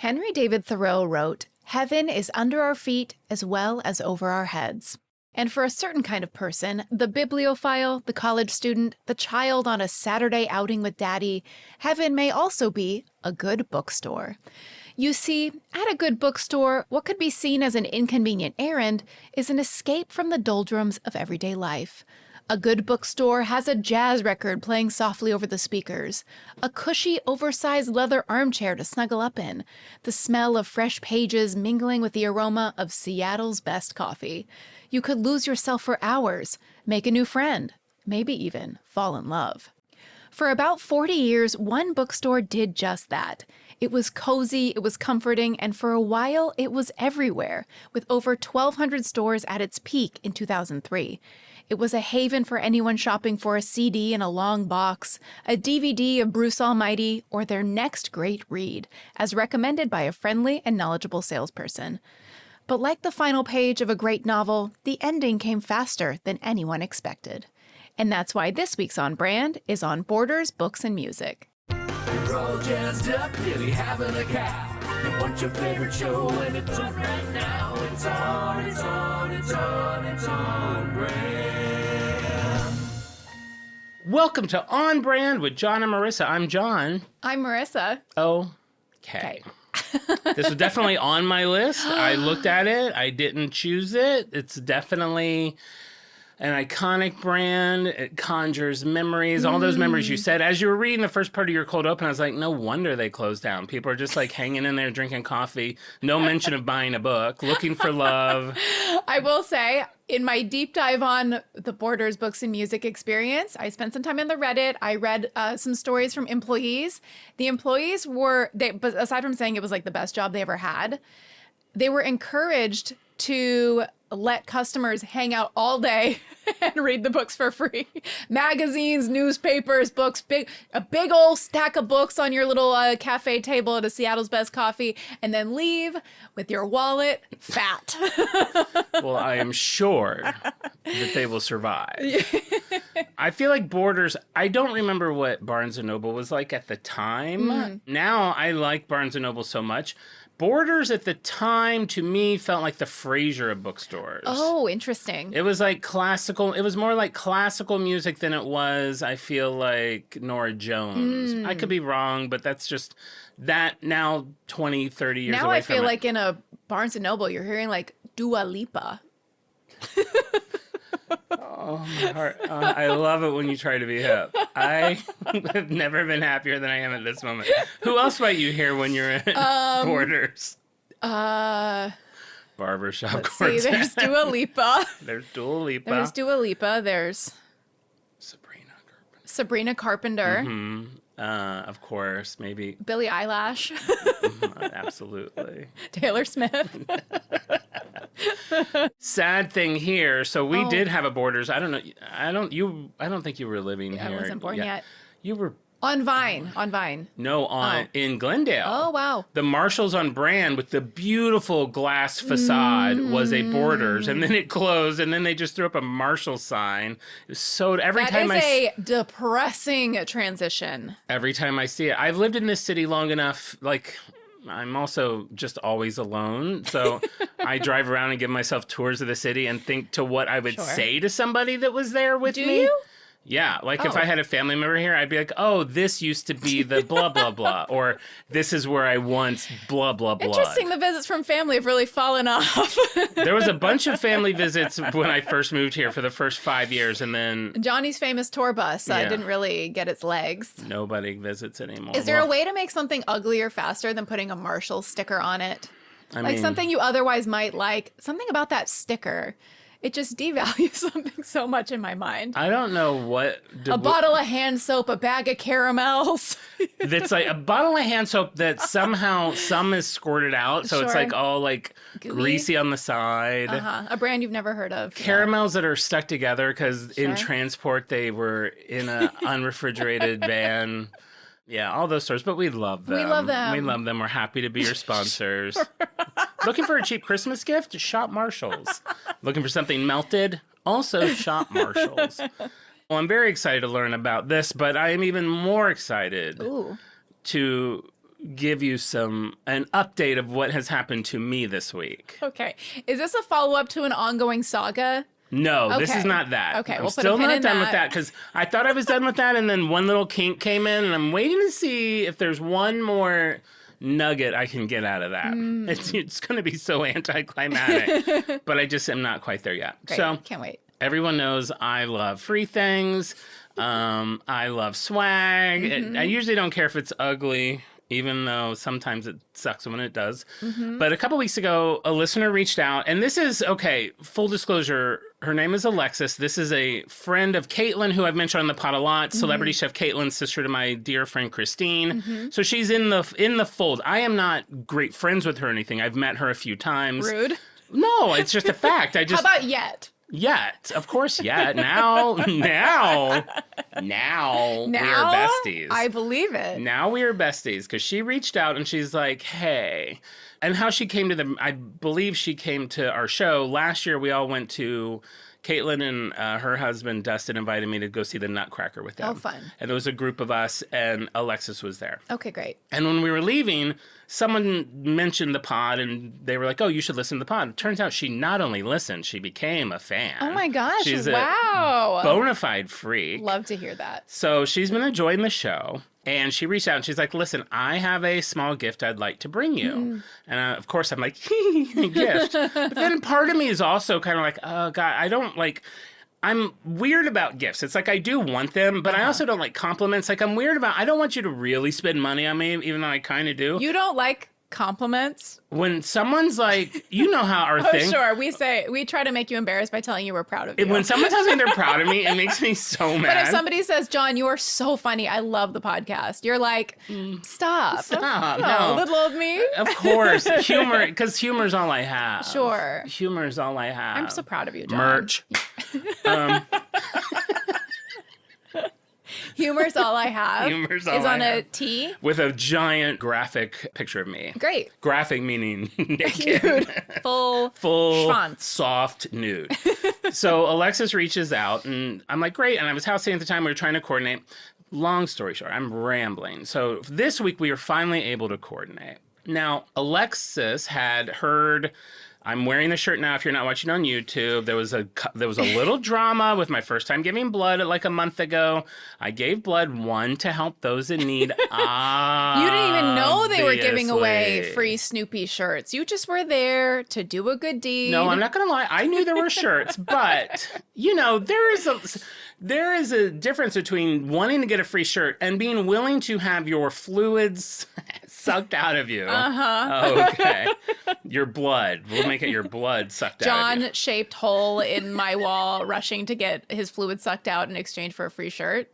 Henry David Thoreau wrote, "Heaven is under our feet as well as over our heads." And for a certain kind of person, the bibliophile, the college student, the child on a Saturday outing with daddy, heaven may also be a good bookstore. You see, at a good bookstore, what could be seen as an inconvenient errand is an escape from the doldrums of everyday life. A good bookstore has a jazz record playing softly over the speakers, a cushy, oversized leather armchair to snuggle up in, the smell of fresh pages mingling with the aroma of Seattle's best coffee. You could lose yourself for hours, make a new friend, maybe even fall in love. For about 40 years, one bookstore did just that. It was cozy, it was comforting, and for a while, it was everywhere, with over 1,200 stores at its peak in 2003. It was a haven for anyone shopping for a CD in a long box, a DVD of Bruce Almighty, or their next great read, as recommended by a friendly and knowledgeable salesperson. But like the final page of a great novel, the ending came faster than anyone expected. And that's why this week's On Brand is on Borders, Books, and Music. You're all jazzed up, really having a cow. You want your favorite show, and it's on right now. It's on Brand. Welcome to On Brand with John and Marissa. I'm John. I'm Marissa. Okay. This was definitely on my list. I looked at it. I didn't choose it. It's definitely an iconic brand. It conjures memories, all those memories you said. As you were reading the first part of your cold open, I was like, no wonder they closed down. People are just like hanging in there drinking coffee. No mention of buying a book, looking for love. I will say, in my deep dive on the Borders, Books, and Music experience, I spent some time in the Reddit. I read some stories from employees. The employees but aside from saying it was like the best job they ever had, they were encouraged to let customers hang out all day and read the books for free. Magazines, newspapers, books, a big old stack of books on your little cafe table at a Seattle's Best Coffee, and then leave with your wallet fat. Well, I am sure that they will survive. I feel like Borders, I don't remember what Barnes & Noble was like at the time. Now I like Barnes & Noble so much. Borders at the time, to me, felt like the Frasier of bookstores. Oh, interesting. It was like classical. It was more like classical music than it was, I feel like, Norah Jones. I could be wrong, but that's just that now 20, 30 years now away I from feel it. like in a Barnes & Noble, you're hearing like Dua Lipa. Oh, my heart. I love it when you try to be hip. I have never been happier than I am at this moment. Who else might you hear when you're in Borders? Barbershop Let's Quartet. see, there's Dua Lipa. There's Dua Lipa. There's Dua Lipa. There's Sabrina Carpenter. Of course, maybe. Billie Eilish. Absolutely. Taylor Smith. Sad thing here. So we did have a Borders. I don't know. I don't think you were living here. I wasn't born yet. You were On Vine. No, in Glendale. Oh, wow. The Marshalls on Brand with the beautiful glass facade was a Borders, and then it closed, and then they just threw up a Marshall sign. It was so That is a depressing transition. every time I see it, I've lived in this city long enough, like I'm also just always alone. So I drive around and give myself tours of the city and think to what I would say to somebody that was there with me. Do you? Yeah, like if I had a family member here, I'd be like, oh, this used to be the blah, blah, blah. Or this is where I once blah, blah, blah. Interesting, the visits from family have really fallen off. There was a bunch of family visits when I first moved here for the first 5 years, and then Johnny's famous tour bus didn't really get its legs. nobody visits anymore. Is there a way to make something uglier faster than putting a Marshall sticker on it? I Like mean, something you otherwise might like. Something about that sticker. It just devalues something so much in my mind. I don't know what... A bottle of hand soap, a bag of caramels. That's like a bottle of hand soap that somehow some is squirted out. So it's like all like greasy on the side. A brand you've never heard of. Caramels that are stuck together because in transport they were in an unrefrigerated van. Yeah, all those stores, but we love them. We love them. We love them. We're happy to be your sponsors. Looking for a cheap Christmas gift? Shop Marshalls. Looking for something melted? Also shop Marshalls. Well, I'm very excited to learn about this, but I am even more excited to give you an update of what has happened to me this week. Okay. Is this a follow-up to an ongoing saga? No, this is Okay. not that. Okay, I'm we'll put a still pin not in done with that. that because I thought I was done with that, and then one little kink came in, and I'm waiting to see if there's one more nugget I can get out of that. It's going to be so anticlimactic, but I just am not quite there yet. Great. So Can't wait. everyone knows I love free things. I love swag. I usually don't care if it's ugly, even though sometimes it sucks when it does. But a couple weeks ago, a listener reached out, and this is, okay, full disclosure, her name is Alexis. This is a friend of Caitlin, who I've mentioned on the pod a lot, celebrity chef Caitlin, sister to my dear friend Christine. So she's in the fold. I am not great friends with her or anything. I've met her a few times. Rude. No, it's just a fact. How about yet? Yet, of course, yeah. Now we are besties. I believe it. Now we are besties because she reached out and she's like, hey. And how she came to I believe she came to our show. Last year, we all went to, Caitlin and her husband, Dustin, invited me to go see the Nutcracker with them. Oh, fun. And there was a group of us, and Alexis was there. Okay, great. And when we were leaving, someone mentioned the pod, and they were like, oh, you should listen to the pod. It turns out she not only listened, she became a fan. Oh my gosh, She's wow. a bona fide freak. Love to hear that. So she's been enjoying the show, and she reached out, and she's like, listen, I have a small gift I'd like to bring you. And of course, I'm like, gift. But then part of me is also kind of like, oh, God, I don't like... I'm weird about gifts. It's like I do want them, but I also don't like compliments. Like I'm weird about, I don't want you to really spend money on me, even though I kind of do. You don't like compliments? When someone's like, you know how our thing. Sure. We try to make you embarrassed by telling you we're proud of you. When someone tells me they're proud of me, it makes me so mad. But if somebody says, John, you are so funny, I love the podcast, you're like, stop. No. Little old me. Of course. Humor, because humor's all I have. Sure. Humor's all I have. I'm so proud of you, John. Merch. Humor's all I have. Humor's all is I on have. a T. With a giant graphic picture of me. Great. Graphic meaning naked. Nude. Full schwanz. Soft nude. So Alexis reaches out, and I'm like, great. And I was house sitting at the time. We were trying to coordinate. Long story short, I'm rambling. So this week, we were finally able to coordinate. Now, Alexis had heard... I'm wearing the shirt now. If you're not watching on YouTube, there was a little drama with my first time giving blood like a month ago. I gave blood, one, to help those in need. You didn't even know they were giving away free Snoopy shirts. You just were there to do a good deed. No, I'm not going to lie. I knew there were shirts, but you know, there is a difference between wanting to get a free shirt and being willing to have your fluids sucked out of you. Okay. Your blood. We'll make it your blood sucked out of you. John-shaped hole in my wall, rushing to get his fluid sucked out in exchange for a free shirt.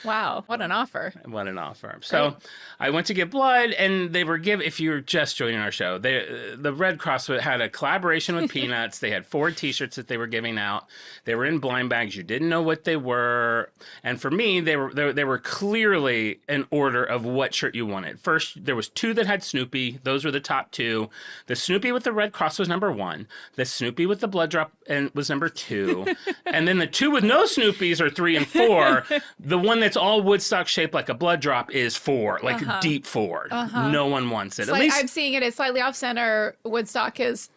Wow, what an offer. What an offer. So I went to get blood, and they were if you're just joining our show, the Red Cross had a collaboration with Peanuts. They had 4 T-shirts that they were giving out. They were in blind bags. You didn't know what they were. And for me, they were clearly an order of what shirt you wanted. First, there was 2 that had Snoopy. Those were the top 2. The Snoopy with the Red Cross was number 1. The Snoopy with the blood drop was number 2. And then the 2 with no Snoopies are 3 and 4. The one that's all Woodstock shaped like a blood drop is 4, like deep 4. No one wants it. At least I'm seeing it as slightly off center. Woodstock is,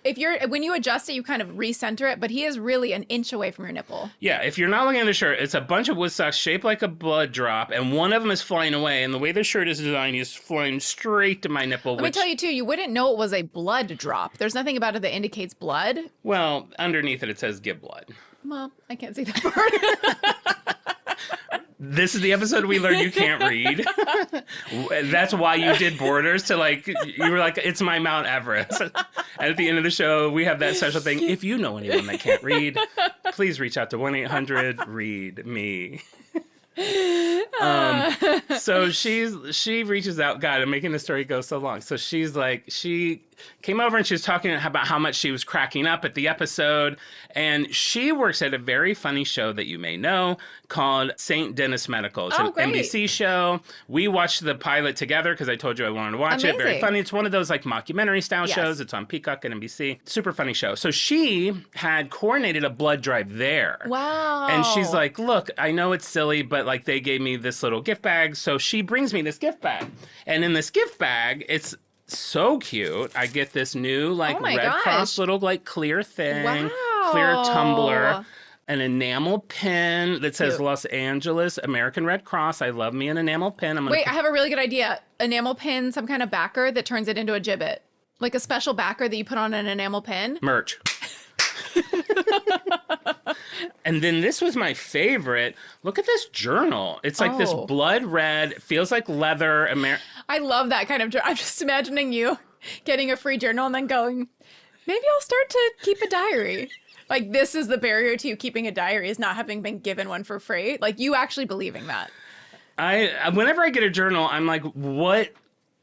when you adjust it, you kind of recenter it, but he is really an inch away from your nipple. Yeah, if you're not looking at the shirt, it's a bunch of Woodstocks shaped like a blood drop, and one of them is flying away, and the way the shirt is designed, he's flying straight to my nipple. Let me tell you, too, you wouldn't know it was a blood drop. There's nothing about it that indicates blood. Well, underneath it says give blood. Well, I can't see that part. This is the episode we learned you can't read. That's why you did Borders, to you were like, it's my Mount Everest. And at the end of the show, we have that special thing. If you know anyone that can't read, please reach out to 1-800-READ-ME. So she reaches out. God, I'm making the story go so long. So she's like, she came over and she was talking about how much she was cracking up at the episode. And she works at a very funny show that you may know called St. Dennis Medical. It's an great. NBC show. We watched the pilot together because I told you I wanted to watch it. Very Amazing. funny. It's one of those like mockumentary style Yes. shows. It's on Peacock and NBC. Super funny show. So she had coordinated a blood drive there. Wow. And she's like, look, I know it's silly, but like they gave me this little gift bag. So she brings me this gift bag. And in this gift bag, it's so cute. I get this new like Oh my Red gosh. Cross little like clear thing, Wow. clear tumbler, an enamel pin that says Cute. Los Angeles American Red Cross. I love me an enamel pin. I'm gonna Wait, I have a really good idea. Enamel pin, some kind of backer that turns it into a gibbet. Like a special backer that you put on an enamel pin. merch. And then this was my favorite. Look at this journal. It's like this Oh. blood red, feels like leather. I love that kind of I'm just imagining you getting a free journal and then going, maybe I'll start to keep a diary. Like, this is the barrier to you keeping a diary, is not having been given one for free. Like, you actually believing that. Whenever I get a journal, I'm like, what?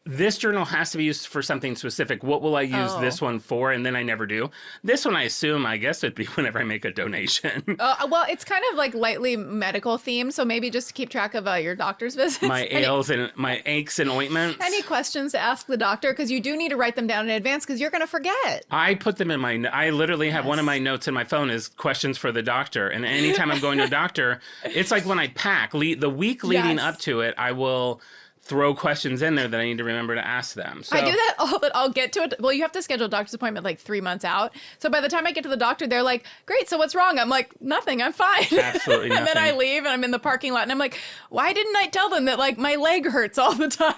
This journal has to be used for something specific. What will I use this one for? And then I never do. This one, I assume, I guess it'd be whenever I make a donation. Well, it's kind of like lightly medical themed, so maybe just to keep track of your doctor's visits. My ails and my aches and ointments. Any questions to ask the doctor? Because you do need to write them down in advance because you're going to forget. I put them in I literally have one of my notes in my phone is questions for the doctor. And anytime I'm going to a doctor, it's like when I pack, the week leading Yes. up to it, I will throw questions in there that I need to remember to ask them. So, I do that all, but I'll get to it. Well, you have to schedule a doctor's appointment like 3 months out. So by the time I get to the doctor, they're like, great, so what's wrong? I'm like, nothing, I'm fine. Absolutely And then I nothing. leave and I'm in the parking lot and I'm like, why didn't I tell them that like my leg hurts all the time?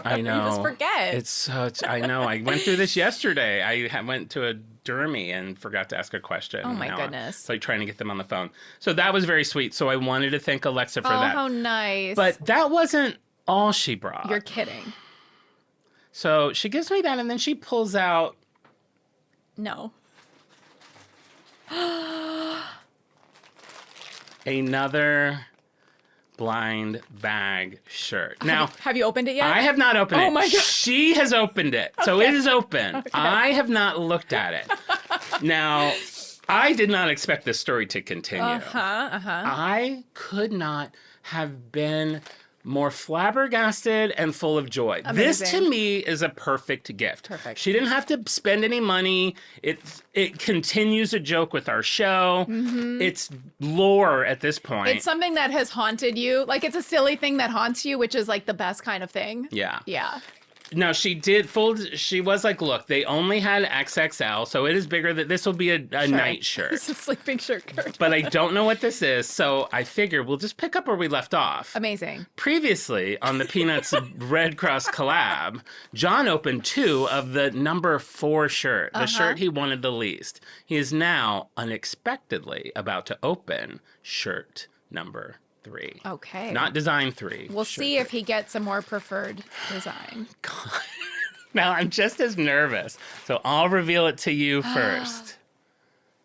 I know. You just forget. It's such, I know. I went through this yesterday. I went to a dermy and forgot to ask a question. Oh, my Now goodness. It's like trying to get them on the phone. So that was very sweet. So I wanted to thank Alexa for that. how nice. But that wasn't all she brought. You're kidding. So she gives me that and then she pulls out No. another blind bag shirt. Now, Have you opened it yet? I have not opened it. Oh my God. She has opened it. So it is open. I have not looked at it. Now, I did not expect this story to continue. I could not have been more flabbergasted and full of joy. This to Amazing. me is a perfect gift. Perfect. She didn't have to spend any money. It continues a joke with our show. It's lore at this point. It's something that has haunted you. Like, it's a silly thing that haunts you, which is like the best kind of thing. yeah. Yeah. No, she was like, look, they only had XXL, so it is bigger. That this will be a night shirt. It's a sleeping shirt. But I don't know what this is, so I figure we'll just pick up where we left off. Amazing. Previously, on the Peanuts Red Cross collab, John opened 2 of the number 4 shirt, the shirt he wanted the least. He is now unexpectedly about to open shirt number 3. Okay. Not design 3. We'll shirt see if he gets a more preferred design. Now, I'm just as nervous, so I'll reveal it to you first.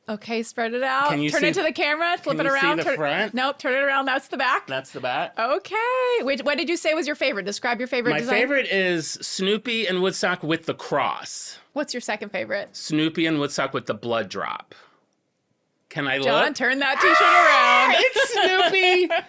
Okay, spread it out. Can you turn see- it to the camera. Flip can it you see around. the front? Nope, turn it around. That's the back. That's the back. Okay. Wait, what did you say was your favorite? Describe your favorite My design. favorite is Snoopy and Woodstock with the cross. What's your second favorite? Snoopy and Woodstock with the blood drop. Can I John, look? turn that t-shirt around. It's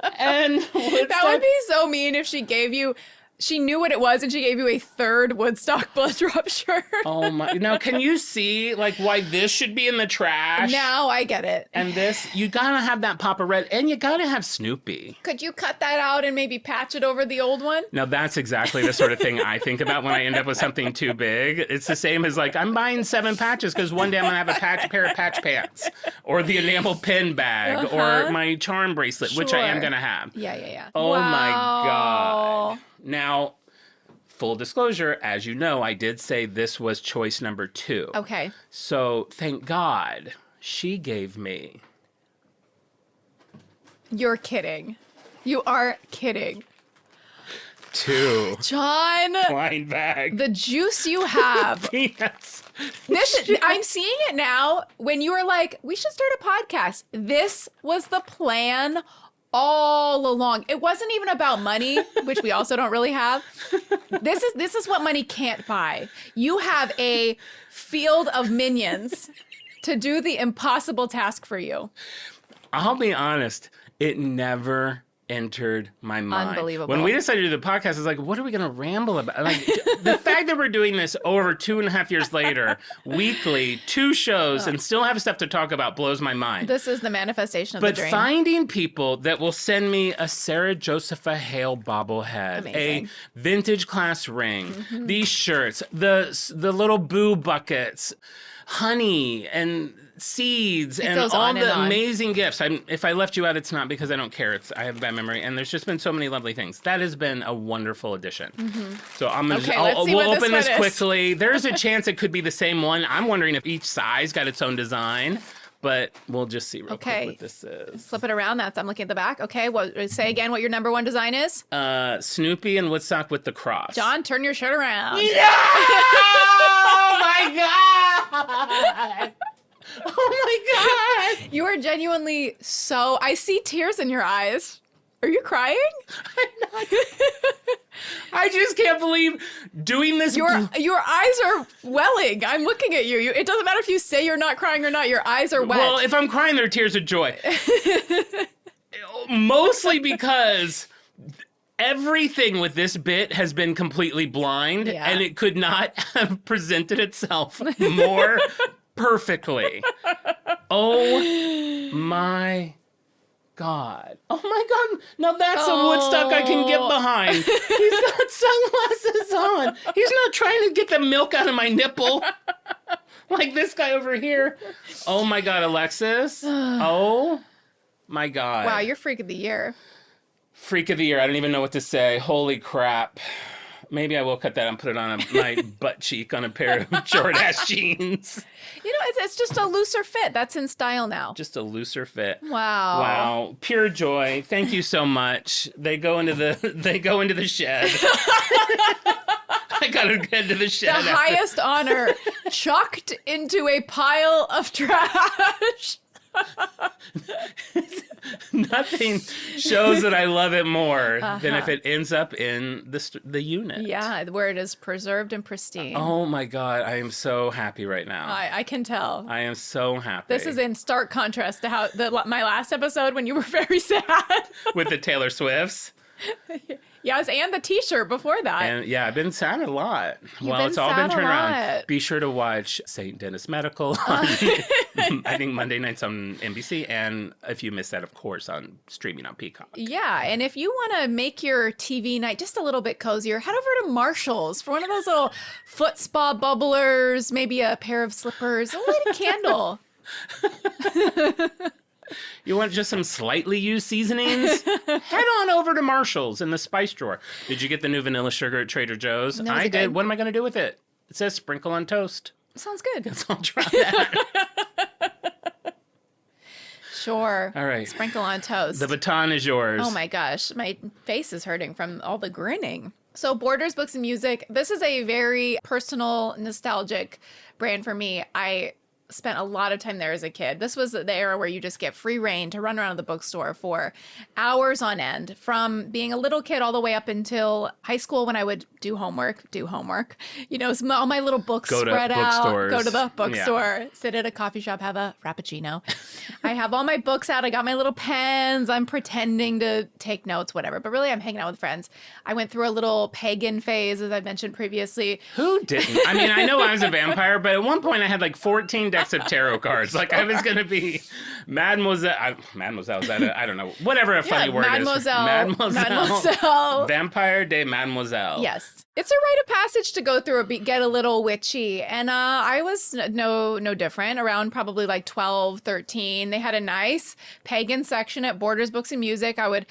Snoopy and Woodstock. That would be so mean if she gave you, she knew what it was and she gave you a third Woodstock blood drop shirt. Oh my! Now, can you see like why this should be in the trash? Now I get it. And this, you gotta have that Papa Red, and you gotta have Snoopy. Could you cut that out and maybe patch it over the old one? Now, that's exactly the sort of thing I think about when I end up with something too big. It's the same as like, I'm buying 7 patches because one day I'm gonna have a pair of patch pants, or the enamel pin bag, or my charm bracelet, which I am Sure. gonna have. Yeah. Oh my Wow. God. Now, full disclosure, as you know, I did say this was choice number 2. Okay. So thank God she gave me You're kidding. You are kidding. 2 John, blind bags. the juice you have. Peanuts. I'm seeing it now when you were like, we should start a podcast. This was the plan all along. It wasn't even about money, which we also don't really have. This is what money can't buy. You have a field of minions to do the impossible task for you. I'll be honest. It never entered my mind. Unbelievable. When we decided to do the podcast, I was like, what are we going to ramble about? Like, the fact that we're doing this over 2.5 years later, weekly, 2 shows, and still have stuff to talk about blows my mind. This is the manifestation of the dream. But finding people that will send me a Sarah Josepha Hale bobblehead, Amazing. a vintage class ring, these shirts, the little boo buckets, honey and seeds, and goes all on and the on. amazing gifts. If I left you out, it's not because I don't care. I have a bad memory, and there's just been so many lovely things. That has been a wonderful addition. So let's see we'll open this is. quickly. There's a chance it could be the same one. I'm wondering if each size got its own design, but we'll just see real quick what this is. Flip it around. I'm looking at the back. Okay, say again what your number 1 design is. Snoopy and Woodstock with the cross. John, turn your shirt around. Yeah! Oh my god! Oh my god! You are genuinely so... I see tears in your eyes. Are you crying? I'm not. I just can't believe doing this. Your eyes are welling. I'm looking at you. It doesn't matter if you say you're not crying or not. Your eyes are wet. Well, if I'm crying, they're tears of joy. Mostly because everything with this bit has been completely blind, and it could not have presented itself more perfectly. Oh my God. Oh my God. Now that's a Woodstock I can get behind. He's got sunglasses on. He's not trying to get the milk out of my nipple like this guy over here. Oh my God, Alexis. Oh my God. Wow, you're freak of the year. Freak of the year. I don't even know what to say. Holy crap. Maybe I will cut that and put it on my butt cheek on a pair of short-ass jeans. You know, it's just a looser fit. That's in style now. Just a looser fit. Wow. Wow. Pure joy. Thank you so much. They go into the shed. I gotta get to the shed. The highest honor, chucked into a pile of trash. Nothing shows that I love it more than if it ends up in the unit. Yeah, where it is preserved and pristine. Oh my God, I am so happy right now. I can tell. I am so happy. This is in stark contrast to how my last episode when you were very sad. With the Taylor Swifts. Yes, and the T-shirt before that. And yeah, I've been sad a lot. It's all been turned around. Be sure to watch St. Dennis Medical on, I think, Monday nights on NBC. And if you missed that, of course, on streaming on Peacock. Yeah, and if you want to make your TV night just a little bit cozier, head over to Marshall's for one of those little foot spa bubblers, maybe a pair of slippers, a light candle. You want just some slightly used seasonings? Head on over to Marshall's in the spice drawer. Did you get the new vanilla sugar at Trader Joe's? No, I did. good? What am I going to do with it? It says sprinkle on toast. Sounds good. So I'll try that. Sure. All right. Sprinkle on toast. The baton is yours. Oh my gosh, my face is hurting from all the grinning. So Borders, Books, and Music, this is a very personal, nostalgic brand for me. I spent a lot of time there as a kid. This was the era where you just get free reign to run around the bookstore for hours on end, from being a little kid all the way up until high school when I would do homework, you know, all my little books spread out, go to the bookstore, sit at a coffee shop, have a Frappuccino. I have all my books out. I got my little pens. I'm pretending to take notes, whatever, but really I'm hanging out with friends. I went through a little pagan phase, as I mentioned previously. Who didn't? I mean, I know I was a vampire, but at one point I had like 14 decks of tarot cards. Like I was going to be Mademoiselle. Mademoiselle, is that I don't know. Whatever a funny word is. Mademoiselle. Vampire de Mademoiselle. Yes. It's a rite of passage to go through get a little witchy. And I was no different. Around probably like 12, 13. They had a nice pagan section at Borders, Books, and Music. I would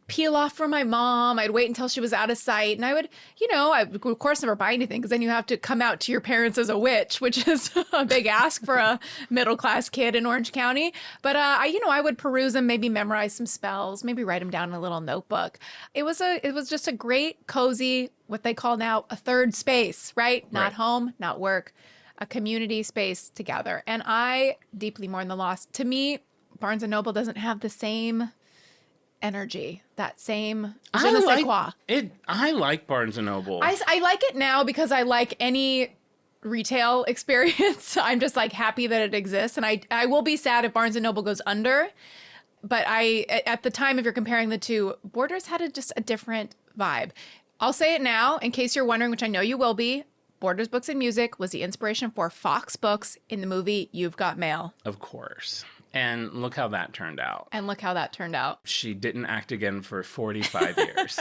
peel off from my mom. I'd wait until she was out of sight. And I would, I would, of course, never buy anything because then you have to come out to your parents as a witch, which is a big ask for a middle-class kid in Orange County. But, I would peruse them, maybe memorize some spells, maybe write them down in a little notebook. It was just a great, cozy, what they call now a third space, right? Not home, not work, a community space together. And I deeply mourn the loss. To me, Barnes & Noble doesn't have the same energy, that same je ne sais quoi. I like Barnes & Noble. I like it now because I like any retail experience. I'm just like happy that it exists. And I will be sad if Barnes & Noble goes under. But at the time, if you're comparing the two, Borders had just a different vibe. I'll say it now, in case you're wondering, which I know you will be. Borders Books and Music was the inspiration for Fox Books in the movie You've Got Mail. Of course. And look how that turned out. She didn't act again for 45 years.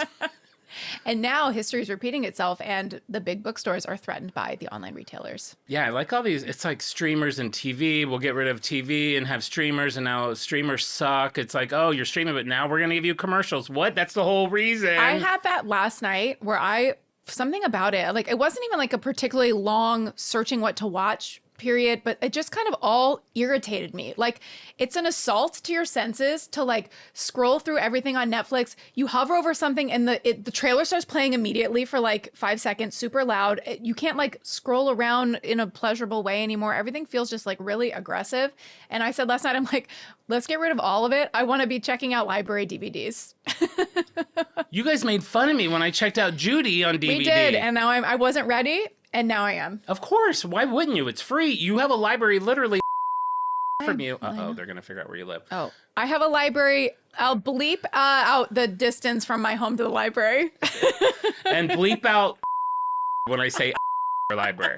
And now history is repeating itself, and the big bookstores are threatened by the online retailers. Yeah, I like all these. It's like streamers and TV. We'll get rid of TV and have streamers, and now streamers suck. It's like, oh, you're streaming, but now we're going to give you commercials. What? That's the whole reason. I had that last night where something about it, like it wasn't even like a particularly long searching what to watch period, but it just kind of all irritated me. Like, it's an assault to your senses to like scroll through everything on Netflix. You hover over something and the trailer starts playing immediately for like 5 seconds, super loud. You can't like scroll around in a pleasurable way anymore. Everything feels just like really aggressive. And I said last night, I'm like, let's get rid of all of it. I want to be checking out library DVDs. You guys made fun of me when I checked out Judy on DVD. We did, and now I wasn't ready. And now I am. Of course. Why wouldn't you? It's free. You have a library literally from you. Uh-oh, they're going to figure out where you live. Oh, I have a library. I'll bleep out the distance from my home to the library. And bleep out when I say library.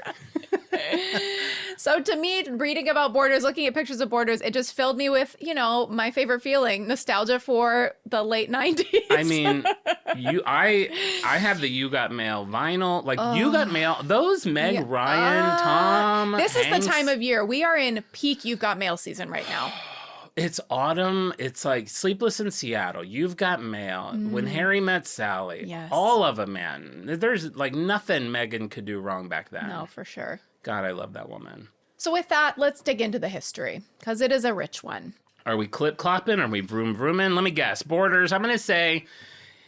So to me, reading about Borders, looking at pictures of Borders, it just filled me with, my favorite feeling, nostalgia for the late 90s. I mean, I have the You Got Mail vinyl. Like, You Got Mail, those Meg Ryan, Tom This Hanks. is the time of year. We are in peak You've Got Mail season right now. It's autumn. It's like Sleepless in Seattle. You've Got Mail. When Harry Met Sally. Yes. All of them, man. There's like nothing Megan could do wrong back then. No, for sure. God, I love that woman. So with that, let's dig into the history, because it is a rich one. Are we clip-clopping? Are we vroom-vrooming? Let me guess. Borders, I'm going to say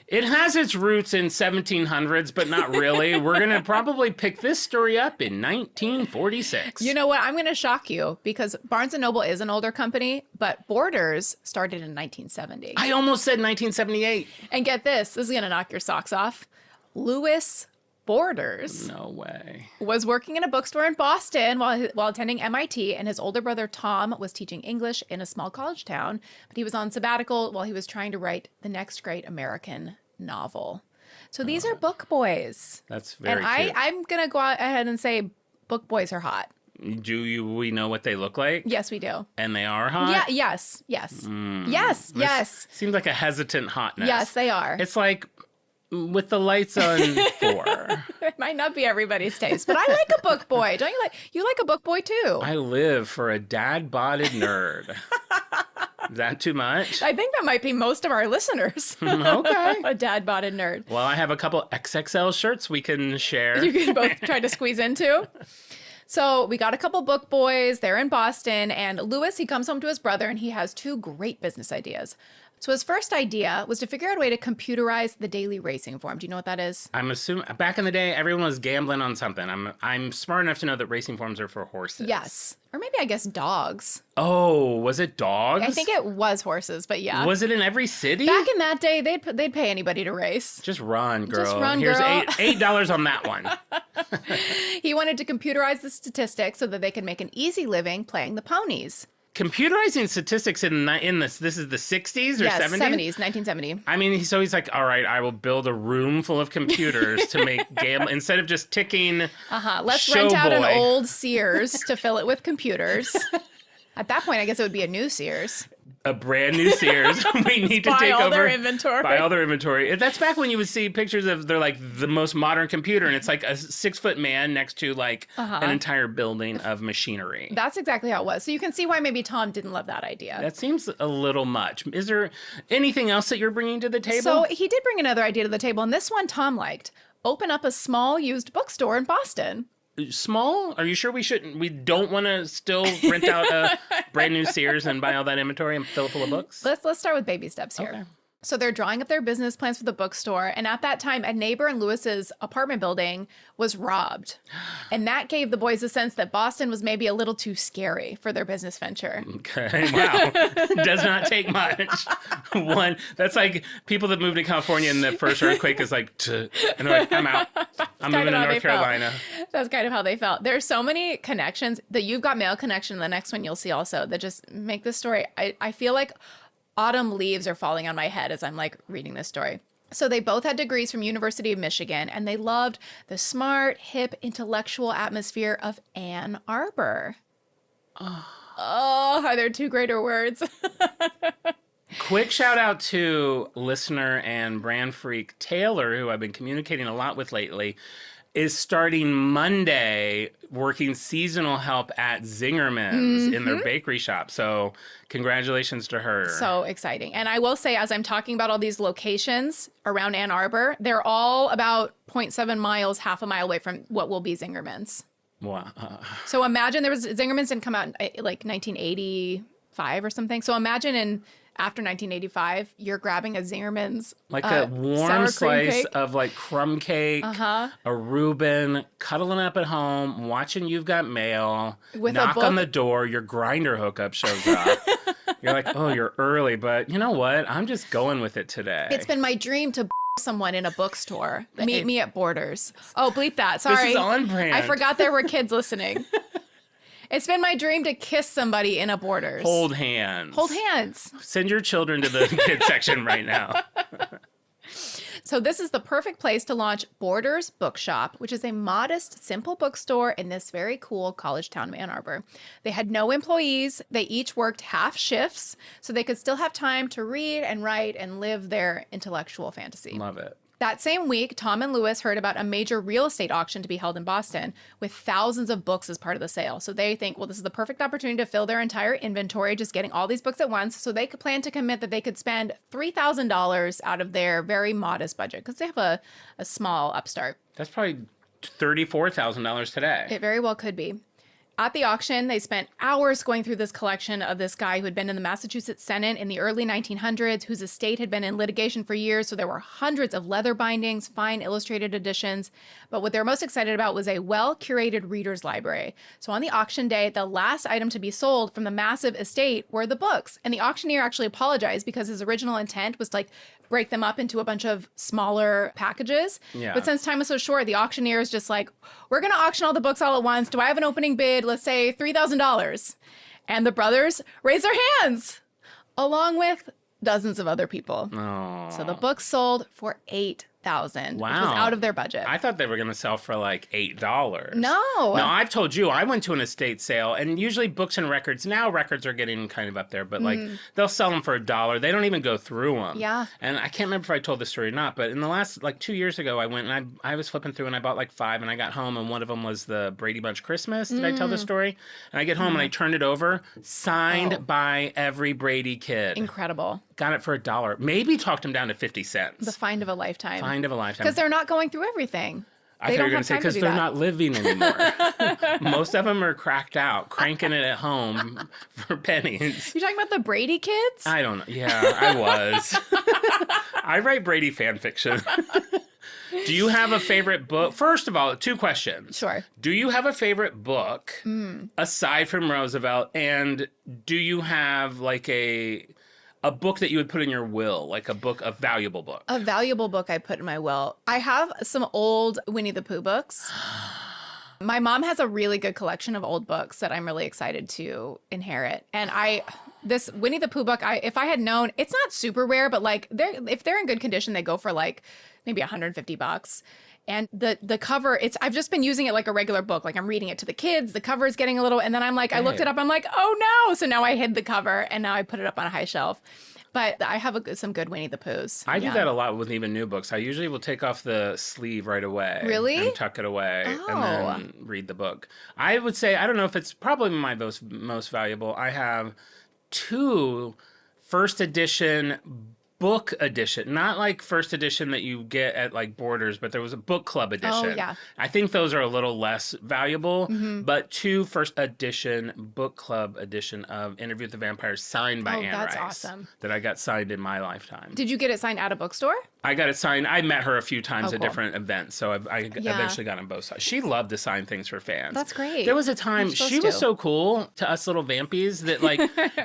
it has its roots in 1700s, but not really. We're going to probably pick this story up in 1946. You know what? I'm going to shock you, because Barnes & Noble is an older company, but Borders started in 1970. I almost said 1978. And get this is going to knock your socks off. Louis Borders No way. was working in a bookstore in Boston while attending MIT, and his older brother Tom was teaching English in a small college town, but he was on sabbatical while he was trying to write the next great American novel. So these are book boys. That's very cute. And I'm going to go ahead and say book boys are hot. We know what they look like? Yes, we do. And they are hot? Yeah, yes. Yes. Seems like a hesitant hotness. Yes, they are. It's like with the lights on 4. It might not be everybody's taste, but I like a book boy. Don't you you like a book boy too? I live for a dad-bodied nerd. Is that too much? I think that might be most of our listeners. Okay. A dad-bodied nerd. Well, I have a couple XXL shirts we can share. You can both try to squeeze into. So we got a couple book boys. They're in Boston. And Louis, he comes home to his brother, and he has 2 great business ideas. So his first idea was to figure out a way to computerize the daily racing form. Do you know what that is? I'm assuming back in the day, everyone was gambling on something. I'm smart enough to know that racing forms are for horses. Yes. Or maybe, I guess, dogs. Oh, was it dogs? I think it was horses, but yeah. Was it in every city? Back in that day, they'd pay anybody to race. Just run, girl. Just run, Here's girl. $8 on that one. He wanted to computerize the statistics so that they could make an easy living playing the ponies. Computerizing statistics in this is the 60s or 70s? Yes, 70s, 1970. I mean, he's like, all right, I will build a room full of computers to make instead of just ticking. Let's rent out an old Sears to fill it with computers. At that point, I guess it would be a new Sears. A brand new Sears. We need to buy take all over. their inventory. Buy all their inventory. That's back when you would see pictures of the most modern computer, and it's like a 6-foot man next to like an entire building of machinery. That's exactly how it was. So you can see why maybe Tom didn't love that idea. That seems a little much. Is there anything else that you're bringing to the table? So he did bring another idea to the table, and this one Tom liked. Open up a small used bookstore in Boston. Small? Are you sure we don't want to still rent out a brand new Sears and buy all that inventory and fill it full of books? Let's start with baby steps here. Okay. So they're drawing up their business plans for the bookstore. And at that time, a neighbor in Lewis's apartment building was robbed. And that gave the boys a sense that Boston was maybe a little too scary for their business venture. Okay, wow. Does not take much. That's like people that moved to California and the first earthquake is like, and they're like, I'm out. I'm moving to North Carolina. That's kind of how they felt. There's so many connections. The You've Got Mail connection, the next one you'll see also, that just make this story. I feel like autumn leaves are falling on my head as I'm like reading this story. So they both had degrees from University of Michigan, and they loved the smart, hip, intellectual atmosphere of Ann Arbor. Oh, are there two greater words? Quick shout out to listener and brand freak Taylor, who I've been communicating a lot with lately, is starting Monday working seasonal help at Zingerman's in their bakery shop. So congratulations to her. So exciting. And I will say, as I'm talking about all these locations around Ann Arbor, they're all about 0.7 miles, half a mile away from what will be Zingerman's. Wow. So imagine Zingerman's didn't come out in like 1985 or something. So imagine after 1985, you're grabbing a Zingerman's Like a warm slice of like crumb cake, a Reuben, cuddling up at home, watching You've Got Mail, with knock on the door, your grinder hookup shows up. You're like, oh, you're early, but you know what? I'm just going with it today. It's been my dream to someone in a bookstore. Meet me at Borders. Oh, bleep that. Sorry. This is on brand. I forgot there were kids listening. It's been my dream to kiss somebody in a Borders. Hold hands. Hold hands. Send your children to the kids section right now. So this is the perfect place to launch Borders Bookshop, which is a modest, simple bookstore in this very cool college town of Ann Arbor. They had no employees. They each worked half shifts, so they could still have time to read and write and live their intellectual fantasy. Love it. That same week, Tom and Lewis heard about a major real estate auction to be held in Boston with thousands of books as part of the sale. So they think, well, this is the perfect opportunity to fill their entire inventory, just getting all these books at once. So they could plan to commit that they could spend $3,000 out of their very modest budget because they have a small upstart. That's probably $34,000 today. It very well could be. At the auction, they spent hours going through this collection of this guy who had been in the Massachusetts Senate in the early 1900s, whose estate had been in litigation for years. So there were hundreds of leather bindings, fine illustrated editions. But what they were most excited about was a well-curated reader's library. So on the auction day, the last item to be sold from the massive estate were the books. And the auctioneer actually apologized because his original intent was to like break them up into a bunch of smaller packages. Yeah. But since time was so short, the auctioneer is just like, we're going to auction all the books all at once. Do I have an opening bid? Let's say $3,000. And the brothers raised their hands along with dozens of other people. Oh. So the books sold for $8,000. Wow. Which was out of their budget. I thought they were going to sell for like $8. No. No, I've told you, I went to an estate sale, and usually books and records, now records are getting kind of up there, but like they'll sell them for $1. They don't even go through them. Yeah. And I can't remember if I told this story or not, but in the last, like 2 years ago, I went and I was flipping through and I bought like 5, and I got home and one of them was the Brady Bunch Christmas. Did I tell this story? And I get home and I turned it over, signed by every Brady kid. Incredible. Got it for $1. Maybe talked them down to 50 cents. The find of a lifetime. Find of a lifetime. Because they're not going through everything. I thought you were going to say because they're not living anymore. Most of them are cracked out, cranking it at home for pennies. You're talking about the Brady kids? I don't know. Yeah, I was. I write Brady fan fiction. Do you have a favorite book? First of all, 2 questions. Sure. Do you have a favorite book aside from Roosevelt? And do you have like a book that you would put in your will, like a valuable book? A valuable book I put in my will. I have some old Winnie the Pooh books. My mom has a really good collection of old books that I'm really excited to inherit. And this Winnie the Pooh book, if I had known, it's not super rare, but like if they're in good condition, they go for like maybe $150. And the cover, I've just been using it like a regular book. Like I'm reading it to the kids. The cover is getting a little, and then I'm like, I looked it up. I'm like, oh no. So now I hid the cover and now I put it up on a high shelf. But I have some good Winnie the Poohs. I do that a lot with even new books. I usually will take off the sleeve right away. Really? And tuck it away and then read the book. I would say, I don't know if it's probably my most valuable. I have 2 first edition book edition, not like first edition that you get at like Borders, but there was a book club edition. Oh, yeah. I think those are a little less valuable, but 2 first edition book club edition of Interview with the Vampire signed by Anne that's Rice awesome. that I got signed in my lifetime. Did you get it signed at a bookstore? I got it signed. I met her a few times at cool. different events, so I eventually got on both sides. She loved to sign things for fans. That's great. There was a time she was so cool to us little vampies that like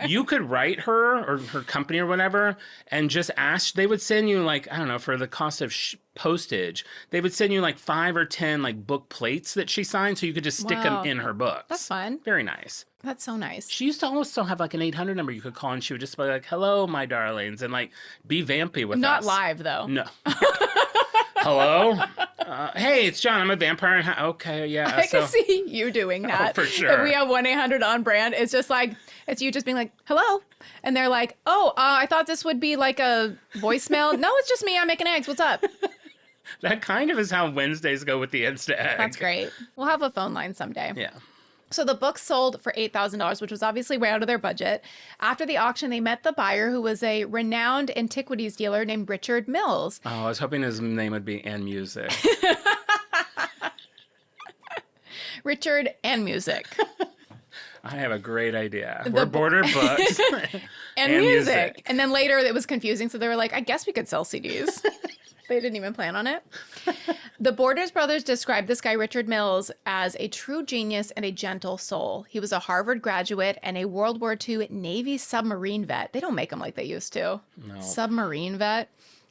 you could write her or her company or whatever and just ask. They would send you like, I don't know, for the cost of postage, they would send you like 5 or 10 like book plates that she signed so you could just stick them in her books. That's fun. Very nice. That's so nice. She used to also have like an 800 number you could call, and she would just be like, hello, my darlings, and like be vampy with us. Not live, though. No. Hello? Hey, it's John. I'm a vampire. Okay, yeah. I can see you doing that. For sure. If we have 1-800 on brand, it's just like, it's you just being like, hello. And they're like, oh, I thought this would be like a voicemail. No, it's just me. I'm making eggs. What's up? That kind of is how Wednesdays go with the Insta egg. That's great. We'll have a phone line someday. Yeah. So the book sold for $8,000, which was obviously way out of their budget. After the auction, they met the buyer, who was a renowned antiquities dealer named Richard Mills. Oh, I was hoping his name would be And Music. Richard and Music. I have a great idea. We're Border Books. and music. And then later it was confusing, so they were like, I guess we could sell CDs. They didn't even plan on it. The Borders brothers described this guy, Richard Mills, as a true genius and a gentle soul. He was a Harvard graduate and a World War II Navy submarine vet. They don't make them like they used to. No. Submarine vet.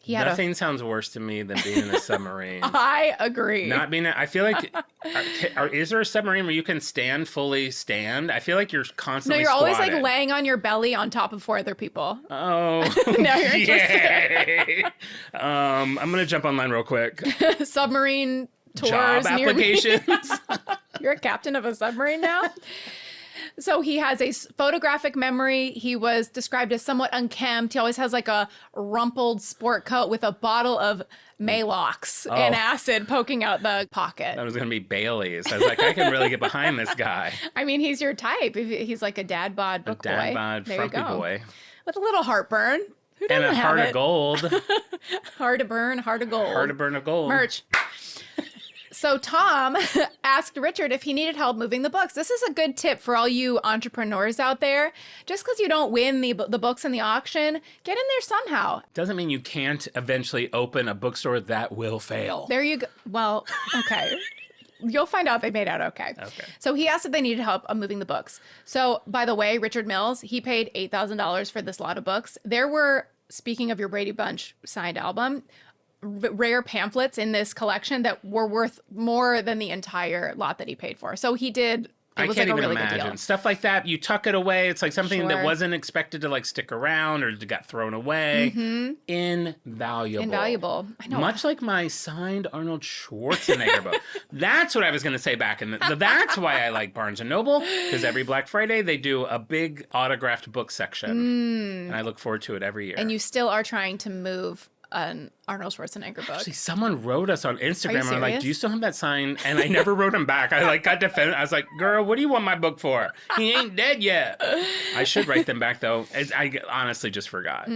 Nothing sounds worse to me than being in a submarine. I agree. Not being. I feel like. Is there a submarine where you can fully stand? I feel like you're constantly. No, you're squatted. always like laying on your belly on top of 4 other people. Oh, now you're interested. I'm gonna jump online real quick. Submarine tours. Job applications. You're a captain of a submarine now? So he has a photographic memory. He was described as somewhat unkempt. He always has like a rumpled sport coat with a bottle of Maalox and acid poking out the pocket. That was going to be Bailey's. I was like, I can really get behind this guy. I mean, he's your type. He's like a dad bod book boy. Dad bod, frumpy boy. With a little heartburn. Who doesn't and a have heart it? of gold. Heart to burn, heart of gold. Heart to burn of gold. Merch. So Tom asked Richard if he needed help moving the books. This is a good tip for all you entrepreneurs out there. Just because you don't win the books in the auction, get in there somehow. Doesn't mean you can't eventually open a bookstore that will fail. There you go. Well, okay. You'll find out they made out okay. Okay. So he asked if they needed help moving the books. So, by the way, Richard Mills, he paid $8,000 for this lot of books. There were, speaking of your Brady Bunch signed album, rare pamphlets in this collection that were worth more than the entire lot that he paid for. So he did. It was I can't like a even really imagine good deal. stuff like that. You tuck it away. It's like something that Sure. wasn't expected to like stick around or got thrown away. Mm-hmm. Invaluable. Invaluable. I know. Much like my signed Arnold Schwarzenegger book. That's what I was going to say back in the. That's why I like Barnes and Noble, because every Black Friday they do a big autographed book section, and I look forward to it every year. And you still are trying to move an Arnold Schwarzenegger book. Actually, someone wrote us on Instagram. And I'm like, serious? do you still have that sign? And I never wrote him back. I like got defended. I was like, girl, what do you want my book for? He ain't dead yet. I should write them back though. I honestly just forgot.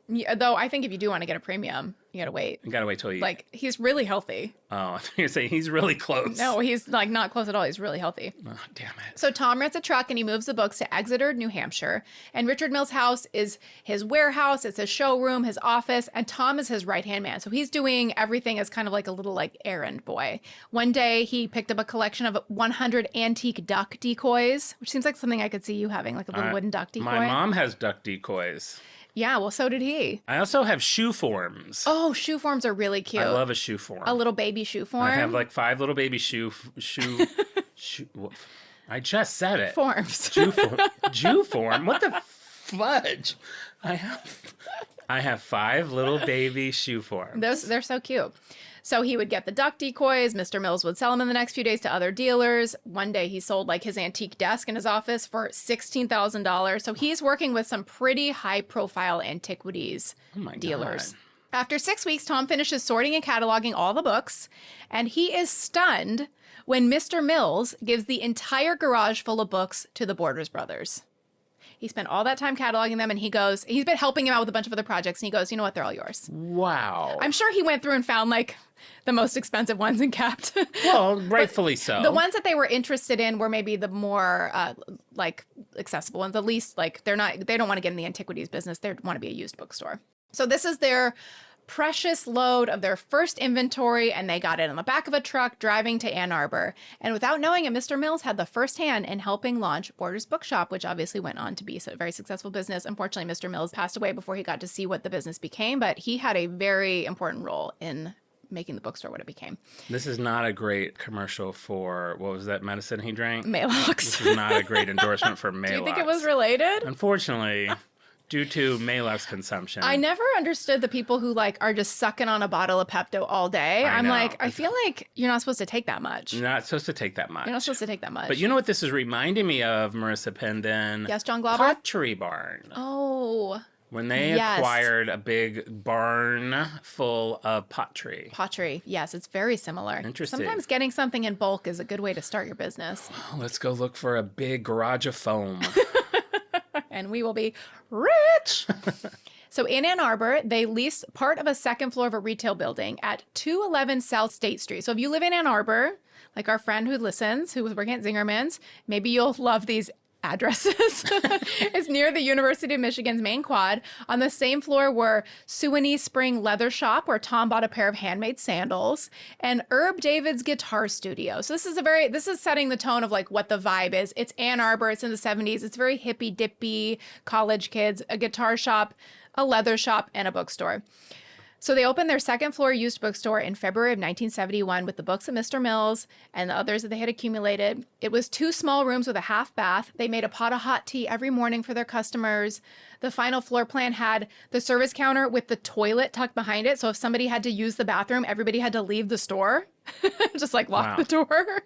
Yeah, though I think if you do want to get a premium, you gotta wait. You gotta wait till you. Like, he's really healthy. Oh, I think you're saying he's really close. No, he's like not close at all. He's really healthy. Oh, damn it. So Tom rents a truck and he moves the books to Exeter, New Hampshire. And Richard Mills' house is his warehouse. It's his showroom, his office, and Tom is his right-hand man. So he's doing everything as kind of like a little like errand boy. One day he picked up a collection of 100 antique duck decoys, which seems like something I could see you having, like a little wooden duck decoy. My mom has duck decoys. Yeah, well, so did he. I also have shoe forms. Oh, shoe forms are really cute. I love a shoe form. A little baby shoe form. I have like 5 little baby shoe. I just said it. Forms. Jew form. What the fudge? I have 5 little baby shoe forms. They're so cute. So he would get the duck decoys. Mr. Mills would sell them in the next few days to other dealers. One day he sold like his antique desk in his office for $16,000. So he's working with some pretty high profile antiquities dealers. God. After 6 weeks, Tom finishes sorting and cataloging all the books, and he is stunned when Mr. Mills gives the entire garage full of books to the Borders brothers. He spent all that time cataloging them, and he's been helping him out with a bunch of other projects, and he goes, you know what, they're all yours. Wow. I'm sure he went through and found like the most expensive ones and kept. Well, rightfully so. The ones that they were interested in were maybe the more like accessible ones. The least like they don't want to get in the antiquities business. They want to be a used bookstore. So this is their precious load of their first inventory, and they got it on the back of a truck driving to Ann Arbor. And without knowing it, Mr. Mills had the first hand in helping launch Borders Bookshop, which obviously went on to be a very successful business. Unfortunately, Mr. Mills passed away before he got to see what the business became, but he had a very important role in making the bookstore what it became. This is not a great commercial for, what was that medicine he drank? Maalox. This is not a great endorsement for Maalox. Do you think it was related? Unfortunately, due to Maalox consumption. I never understood the people who like are just sucking on a bottle of Pepto all day. I'm know. like, I feel like you're not supposed to take that much. You're not supposed to take that much. You're not supposed to take that much. But you know what this is reminding me of, Marissa Pendon? Yes, John Glauber? Pottery Barn. Oh, When they yes. acquired a big barn full of pottery. pottery. Yes, it's very similar. Interesting. Sometimes getting something in bulk is a good way to start your business. Let's go look for a big garage of foam. And we will be rich. So in Ann Arbor, they leased part of a second floor of a retail building at 211 South State Street. So if you live in Ann Arbor, like our friend who listens, who was working at Zingerman's, maybe you'll love these addresses. It's near the University of Michigan's main quad. On the same floor were Suwanee Spring Leather Shop, where Tom bought a pair of handmade sandals, and Herb David's Guitar Studio. So this is setting the tone of like what the vibe is. It's Ann Arbor. It's in the 70s. It's very hippy dippy, college kids, a guitar shop, a leather shop, and a bookstore. So they opened their second floor used bookstore in February of 1971 with the books of Mr. Mills and the others that they had accumulated. It was 2 small rooms with a half bath. They made a pot of hot tea every morning for their customers. The final floor plan had the service counter with the toilet tucked behind it. So if somebody had to use the bathroom, everybody had to leave the store. Just like lock the door.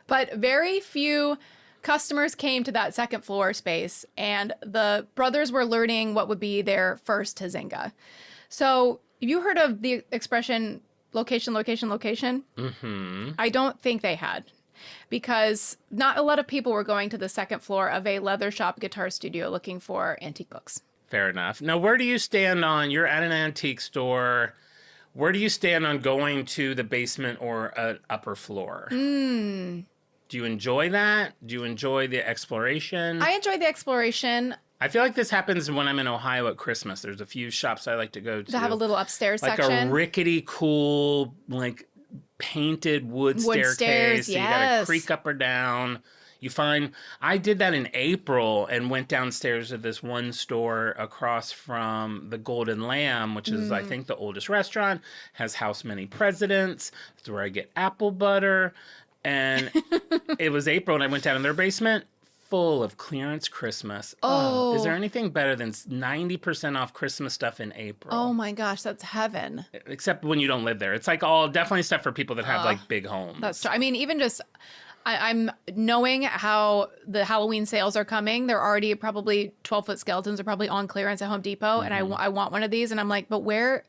But very few customers came to that second floor space, and the brothers were learning what would be their first Zynga. So you heard of the expression location, location, location? Mm-hmm. I don't think they had, because not a lot of people were going to the second floor of a leather shop guitar studio looking for antique books. Fair enough. Now, where do you stand on, you're at an antique store, where do you stand on going to the basement or an upper floor? Do you enjoy that? Do you enjoy the exploration? I enjoy the exploration. I feel like this happens when I'm in Ohio at Christmas. There's a few shops I like to go to. To have a little upstairs like section. a rickety, cool, like painted wood stairs, staircase. So you gotta yes. creak up or down. You find, I did that in April and went downstairs to this one store across from the Golden Lamb, which is, I think, the oldest restaurant, has House Many Presidents. That's where I get apple butter. And it was April, and I went down in their basement, full of clearance Christmas. Oh. Is there anything better than 90% off Christmas stuff in April? Oh my gosh, that's heaven. Except when you don't live there. It's like all definitely stuff for people that have like big homes. That's true. I mean, even just, I'm knowing how the Halloween sales are coming. They're already probably 12-foot skeletons are probably on clearance at Home Depot, and I want one of these, and I'm like, but where?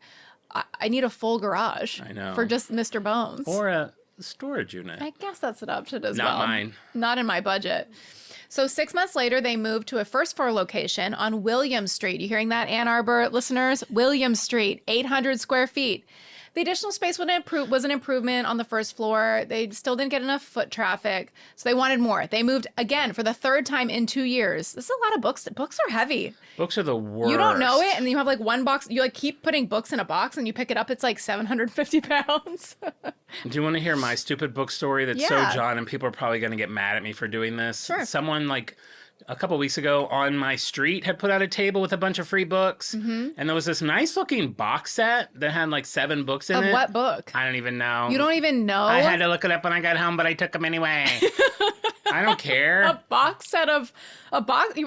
I need a full garage. I know. For just Mr. Bones. Or a storage unit. I guess that's an option as Not well. mine. Not in my budget. So 6 months later, they moved to a first floor location on William Street. You hearing that, Ann Arbor listeners? William Street, 800 square feet. The additional space was an improvement on the first floor. They still didn't get enough foot traffic, so they wanted more. They moved again for the third time in 2 years. This is a lot of books. Books are heavy. Books are the worst. You don't know it, and then you have like one box. You like keep putting books in a box, and you pick it up. It's like 750 pounds. Do you want to hear my stupid book story that's so Yeah. John, and people are probably going to get mad at me for doing this? Sure. Someone like a couple weeks ago on my street had put out a table with a bunch of free books. And there was this nice looking box set that had like 7 books in Of it. what book? I don't even know. You don't even know? I had to look it up when I got home, but I took them anyway. I don't care. A box set of a box.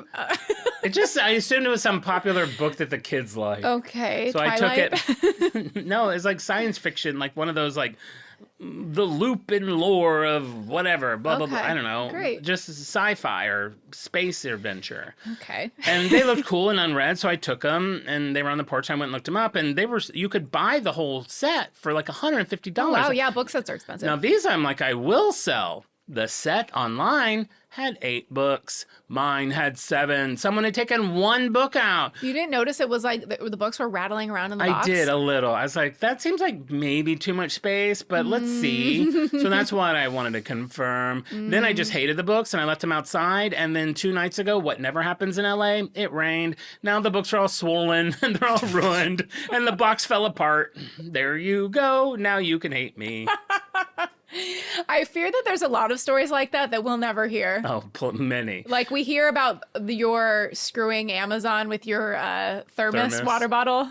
I assumed it was some popular book that the kids like. Okay. So Twilight. I took it. No, it's like science fiction, like one of those like the Lupin lore of whatever, blah, blah, blah. Okay, I don't know. great. Just sci-fi or space adventure. Okay. And they looked cool and unread, so I took them, and they were on the porch. I went and looked them up, and you could buy the whole set for like $150. Oh, wow. Yeah. Book sets are expensive. Now these I'm like, I will sell. The set online had 8 books. Mine had 7. Someone had taken 1 book out. You didn't notice it was like the books were rattling around in the box? I did a little. I was like, that seems like maybe too much space, but let's see. So that's what I wanted to confirm. Then I just hated the books and I left them outside. And then 2 nights ago, what never happens in LA, it rained. Now the books are all swollen and they're all ruined and the box fell apart. There you go. Now you can hate me. I fear that there's a lot of stories like that we'll never hear. Oh, many. Like we hear about your screwing Amazon with your thermos water bottle.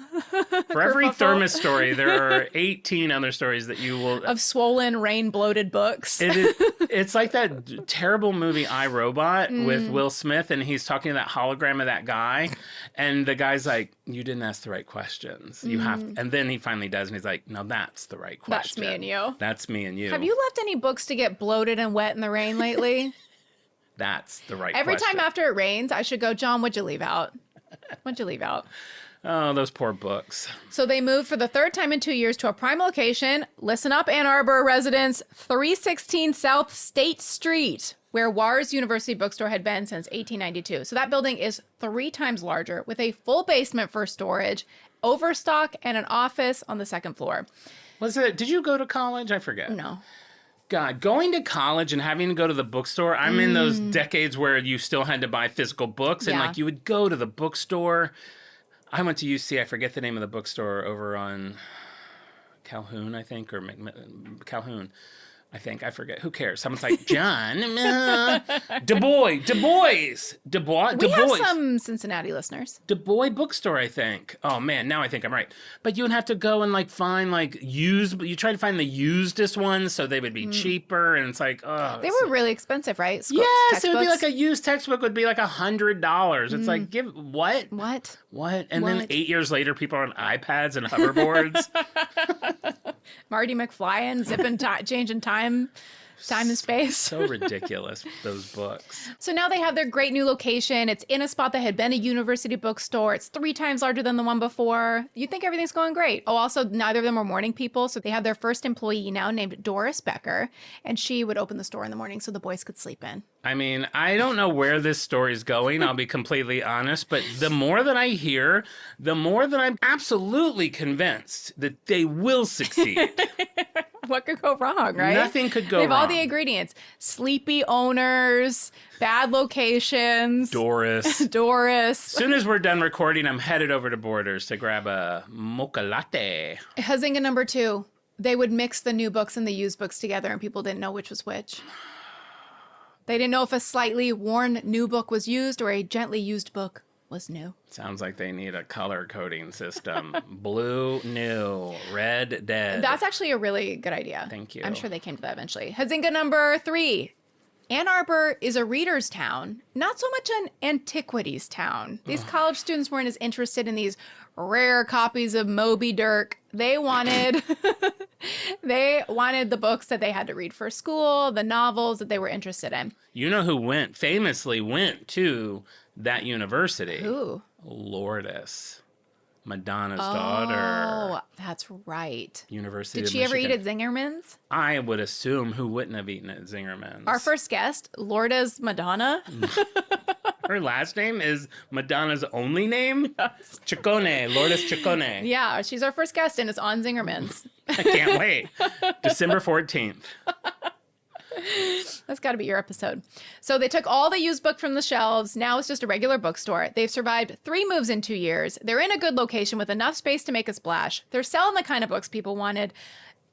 For every thermos story, there are 18 other stories that you will... Of swollen, rain-bloated books. It's like that terrible movie I, Robot with Will Smith, and he's talking to that hologram of that guy, and the guy's like, you didn't ask the right questions. You have... And then he finally does, and he's like, no, that's the right question. That's me and you. That's me and you. Have you left any books to get bloated and wet in the rain lately? That's the right Every question. time after it rains, I should go, John, what'd you leave out? What'd you leave out? Oh, those poor books. So they moved for the third time in 2 years to a prime location. Listen up, Ann Arbor residents, 316 South State Street, where Wars University Bookstore had been since 1892. So that building is 3 times larger with a full basement for storage, overstock, and an office on the second floor. Did you go to college? I forget. No. God, going to college and having to go to the bookstore, I'm in those decades where you still had to buy physical books, and like you would go to the bookstore. I went to UC, I forget the name of the bookstore over on Calhoun, I think, or Calhoun. I think. I forget. Who cares? Someone's like, John, Du Bois. We have some Cincinnati listeners. Du Bois Bookstore, I think. Oh, man, now I think I'm right. But you would have to go and, like, find, like, used... You try to find the usedest ones so they would be cheaper, and it's like, oh... They were really expensive, right? Yes, it would be like a used textbook would be like $100. It's like, what? What? And then 8 years later, people are on iPads and hoverboards. Marty McFly and zipping changing time and space. So ridiculous, those books. So now they have their great new location. It's in a spot that had been a university bookstore. It's 3 times larger than the one before. You'd think everything's going great. Oh, also, neither of them are morning people. So they have their first employee now named Doris Becker. And she would open the store in the morning so the boys could sleep in. I mean, I don't know where this story's going, I'll be completely honest, but the more that I hear, the more that I'm absolutely convinced that they will succeed. What could go wrong, right? Nothing could go wrong. They have all the ingredients. Sleepy owners, bad locations. Doris. As soon as we're done recording, I'm headed over to Borders to grab a mocha latte. Huizinga number 2. They would mix the new books and the used books together, and people didn't know which was which. They didn't know if a slightly worn new book was used or a gently used book was new. Sounds like they need a color coding system. Blue, new. Red, dead. That's actually a really good idea. Thank you. I'm sure they came to that eventually. Huizinga number 3. Ann Arbor is a reader's town, not so much an antiquities town. These college students weren't as interested in these rare copies of Moby Dick. They wanted the books that they had to read for school, the novels that they were interested in. You know who famously went to that university? Who? Lourdes, Madonna's daughter. Oh, that's right. University Did of she ever Michigan. eat at Zingerman's? I would assume who wouldn't have eaten at Zingerman's. Our first guest, Lourdes Madonna. Her last name is Madonna's only name? Yes. Ciccone, Lourdes Ciccone. Yeah, she's our first guest, and it's on Zingerman's. I can't wait. December 14th. That's got to be your episode. So they took all the used book from the shelves. Now it's just a regular bookstore. They've survived 3 moves in 2 years. They're in a good location with enough space to make a splash. They're selling the kind of books people wanted.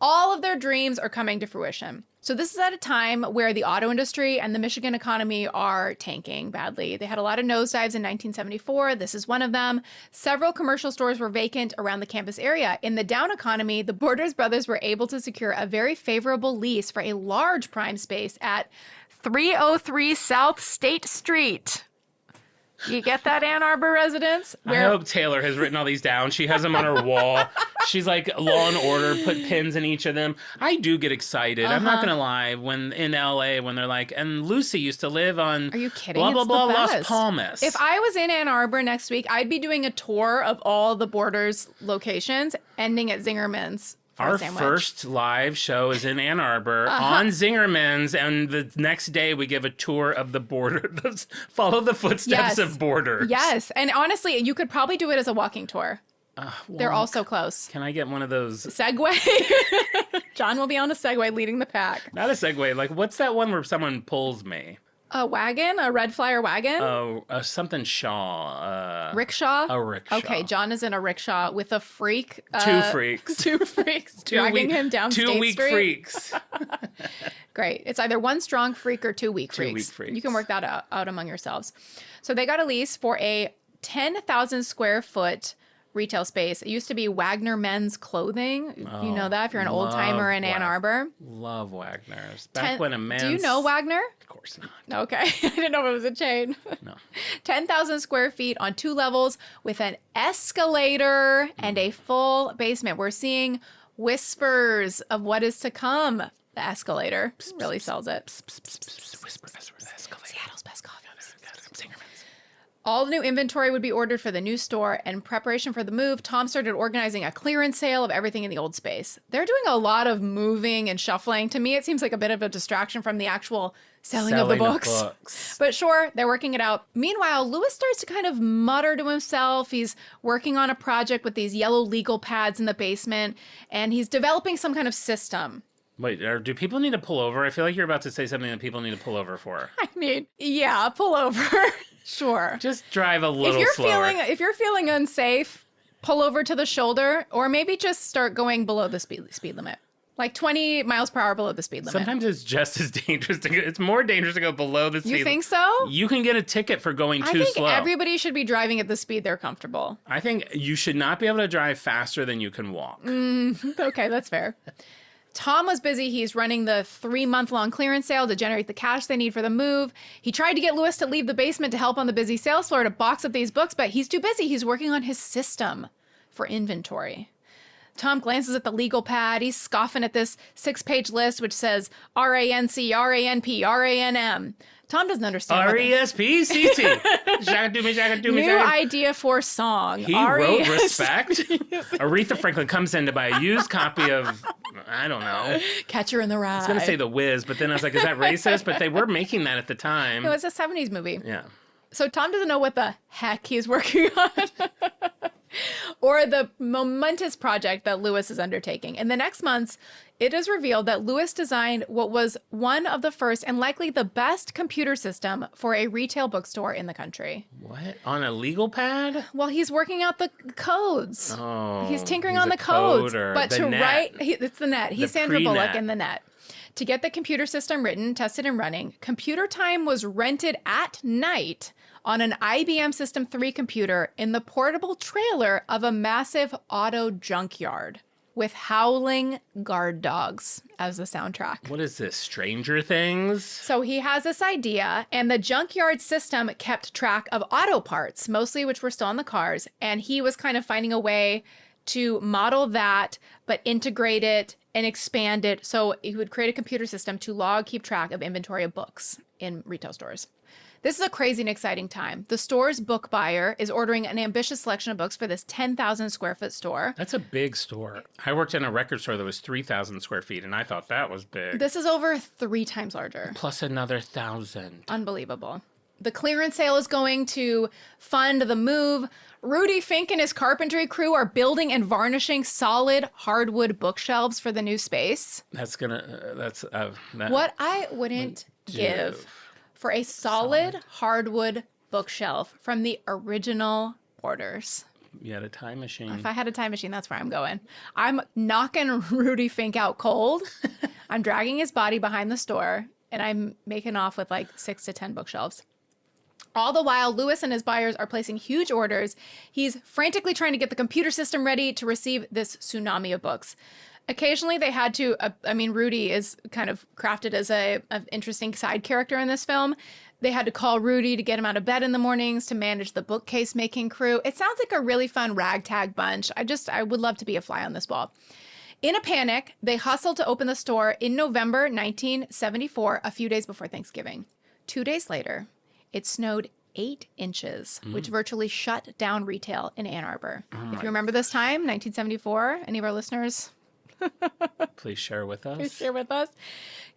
All of their dreams are coming to fruition. So this is at a time where the auto industry and the Michigan economy are tanking badly. They had a lot of nosedives in 1974. This is one of them. Several commercial stores were vacant around the campus area. In the down economy, the Borders brothers were able to secure a very favorable lease for a large prime space at 303 South State Street. You get that, Ann Arbor residents? I hope Taylor has written all these down. She has them on her wall. She's like, Law and Order, put pins in each of them. I do get excited. I'm not going to lie. When in LA, when they're like, and Lucy used to live on... Are you kidding? Blah, blah, It's blah, the Las best. Palmas. If I was in Ann Arbor next week, I'd be doing a tour of all the Borders locations, ending at Zingerman's. Our first live show is in Ann Arbor on Zingerman's, and the next day we give a tour of the border. Follow the footsteps of Borders. Yes, and honestly, you could probably do it as a walking tour. They're all so close. Can I get one of those? Segway? John will be on a Segway leading the pack. Not a Segway. Like, what's that one where someone pulls me? A wagon? A red flyer wagon? Something shaw. Rickshaw? A rickshaw. Okay, John is in a rickshaw with a freak. Two freaks. Two freaks dragging him down State Street. 2 weak freaks. Great. It's either one strong freak or 2 weak freaks. 2 weak freaks. You can work that out among yourselves. So they got a lease for a 10,000 square foot retail space. It used to be Wagner Men's Clothing. You know that if you're an old timer in Ann Arbor. Love Wagner's. Back when a man's... Do you know Wagner? Of course not. Okay. I didn't know it was a chain. No. 10,000 square feet on 2 levels with an escalator and a full basement. We're seeing whispers of what is to come. The escalator really sells it. Whisper, escalator. Seattle's best coffee. All the new inventory would be ordered for the new store. In preparation for the move, Tom started organizing a clearance sale of everything in the old space. They're doing a lot of moving and shuffling. To me, it seems like a bit of a distraction from the actual selling of the books. But sure, they're working it out. Meanwhile, Lewis starts to kind of mutter to himself. He's working on a project with these yellow legal pads in the basement, and he's developing some kind of system. Wait, do people need to pull over? I feel like you're about to say something that people need to pull over for. I mean, yeah, pull over. Sure. Just drive a little slower. If you're feeling unsafe, pull over to the shoulder, or maybe just start going below the speed limit. Like 20 miles per hour below the speed limit. Sometimes it's just as dangerous to go. It's more dangerous to go below the speed limit. You think so? You can get a ticket for going too slow. I think everybody should be driving at the speed they're comfortable. I think you should not be able to drive faster than you can walk. Okay, that's fair. Tom was busy. He's running the 3-month-long clearance sale to generate the cash they need for the move. He tried to get Lewis to leave the basement to help on the busy sales floor to box up these books, but he's too busy. He's working on his system for inventory. Tom glances at the legal pad. He's scoffing at this 6-page list, which says RANC, RANP, RANM. Tom doesn't understand. R-E-S-P-C-T. Shaka-doomy. New idea for song. He wrote Respect. Aretha Franklin comes in to buy a used copy of, I don't know. Catcher in the Rye. I was going to say The Wiz, but then I was like, is that racist? But they were making that at the time. It was a 70s movie. Yeah. So Tom doesn't know what the heck he's working on. Or the momentous project that Lewis is undertaking. In the next months, it is revealed that Lewis designed what was one of the first and likely the best computer system for a retail bookstore in the country. What? On a legal pad? Well, he's working out the codes. Oh, he's tinkering on the codes. Coder. But the to net. write, it's the net. He's The Sandra pre-net. Bullock in the net. To get the computer system written, tested, and running, computer time was rented at night on an IBM System 3 computer in the portable trailer of a massive auto junkyard with howling guard dogs as the soundtrack. What is this, Stranger Things? So he has this idea, and the junkyard system kept track of auto parts, mostly which were still in the cars, and he was kind of finding a way to model that, but integrate it and expand it. So he would create a computer system to keep track of inventory of books in retail stores. This is a crazy and exciting time. The store's book buyer is ordering an ambitious selection of books for this 10,000 square foot store. That's a big store. I worked in a record store that was 3,000 square feet, and I thought that was big. This is over 3 times larger. Plus another 1,000. Unbelievable. The clearance sale is going to fund the move. Rudy Fink and his carpentry crew are building and varnishing solid hardwood bookshelves for the new space. What I wouldn't give for a solid hardwood bookshelf from the original orders. You had a time machine. If I had a time machine, that's where I'm going. I'm knocking Rudy Fink out cold. I'm dragging his body behind the store, and I'm making off with like 6 to 10 bookshelves. All the while, Lewis and his buyers are placing huge orders. He's frantically trying to get the computer system ready to receive this tsunami of books. Occasionally, they had to, Rudy is kind of crafted as an interesting side character in this film. They had to call Rudy to get him out of bed in the mornings to manage the bookcase making crew. It sounds like a really fun ragtag bunch. I would love to be a fly on this wall. In a panic, they hustled to open the store in November 1974, a few days before Thanksgiving. 2 days later, it snowed 8 inches, which virtually shut down retail in Ann Arbor. If you remember this time, 1974, any of our listeners? Please share with us. Please share with us.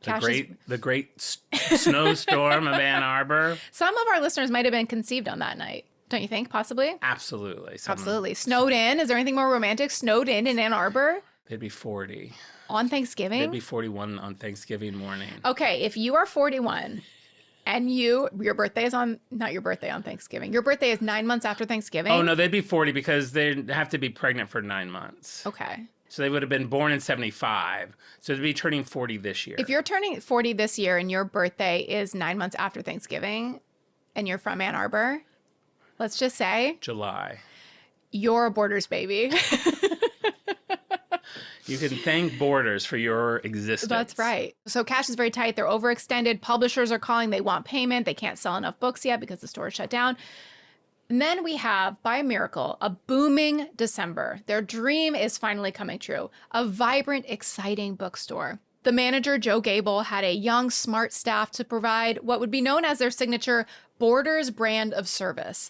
The great snowstorm of Ann Arbor. Some of our listeners might have been conceived on that night. Don't you think, possibly? Absolutely. Absolutely. Snowed in. Is there anything more romantic? Snowed in Ann Arbor? They'd be 40. On Thanksgiving? They'd be 41 on Thanksgiving morning. Okay, if you are 41 And your birthday is not your birthday on Thanksgiving. Your birthday is 9 months after Thanksgiving. Oh, no, they'd be 40 because they'd have to be pregnant for 9 months. Okay. So they would have been born in 75. So they'd be turning 40 this year. If you're turning 40 this year and your birthday is 9 months after Thanksgiving and you're from Ann Arbor, let's just say July. You're a Borders baby. You can thank Borders for your existence. That's right. So cash is very tight. They're overextended. Publishers are calling. They want payment. They can't sell enough books yet because the store is shut down. And then we have, by a miracle, a booming December. Their dream is finally coming true. A vibrant, exciting bookstore. The manager, Joe Gable, had a young, smart staff to provide what would be known as their signature Borders brand of service.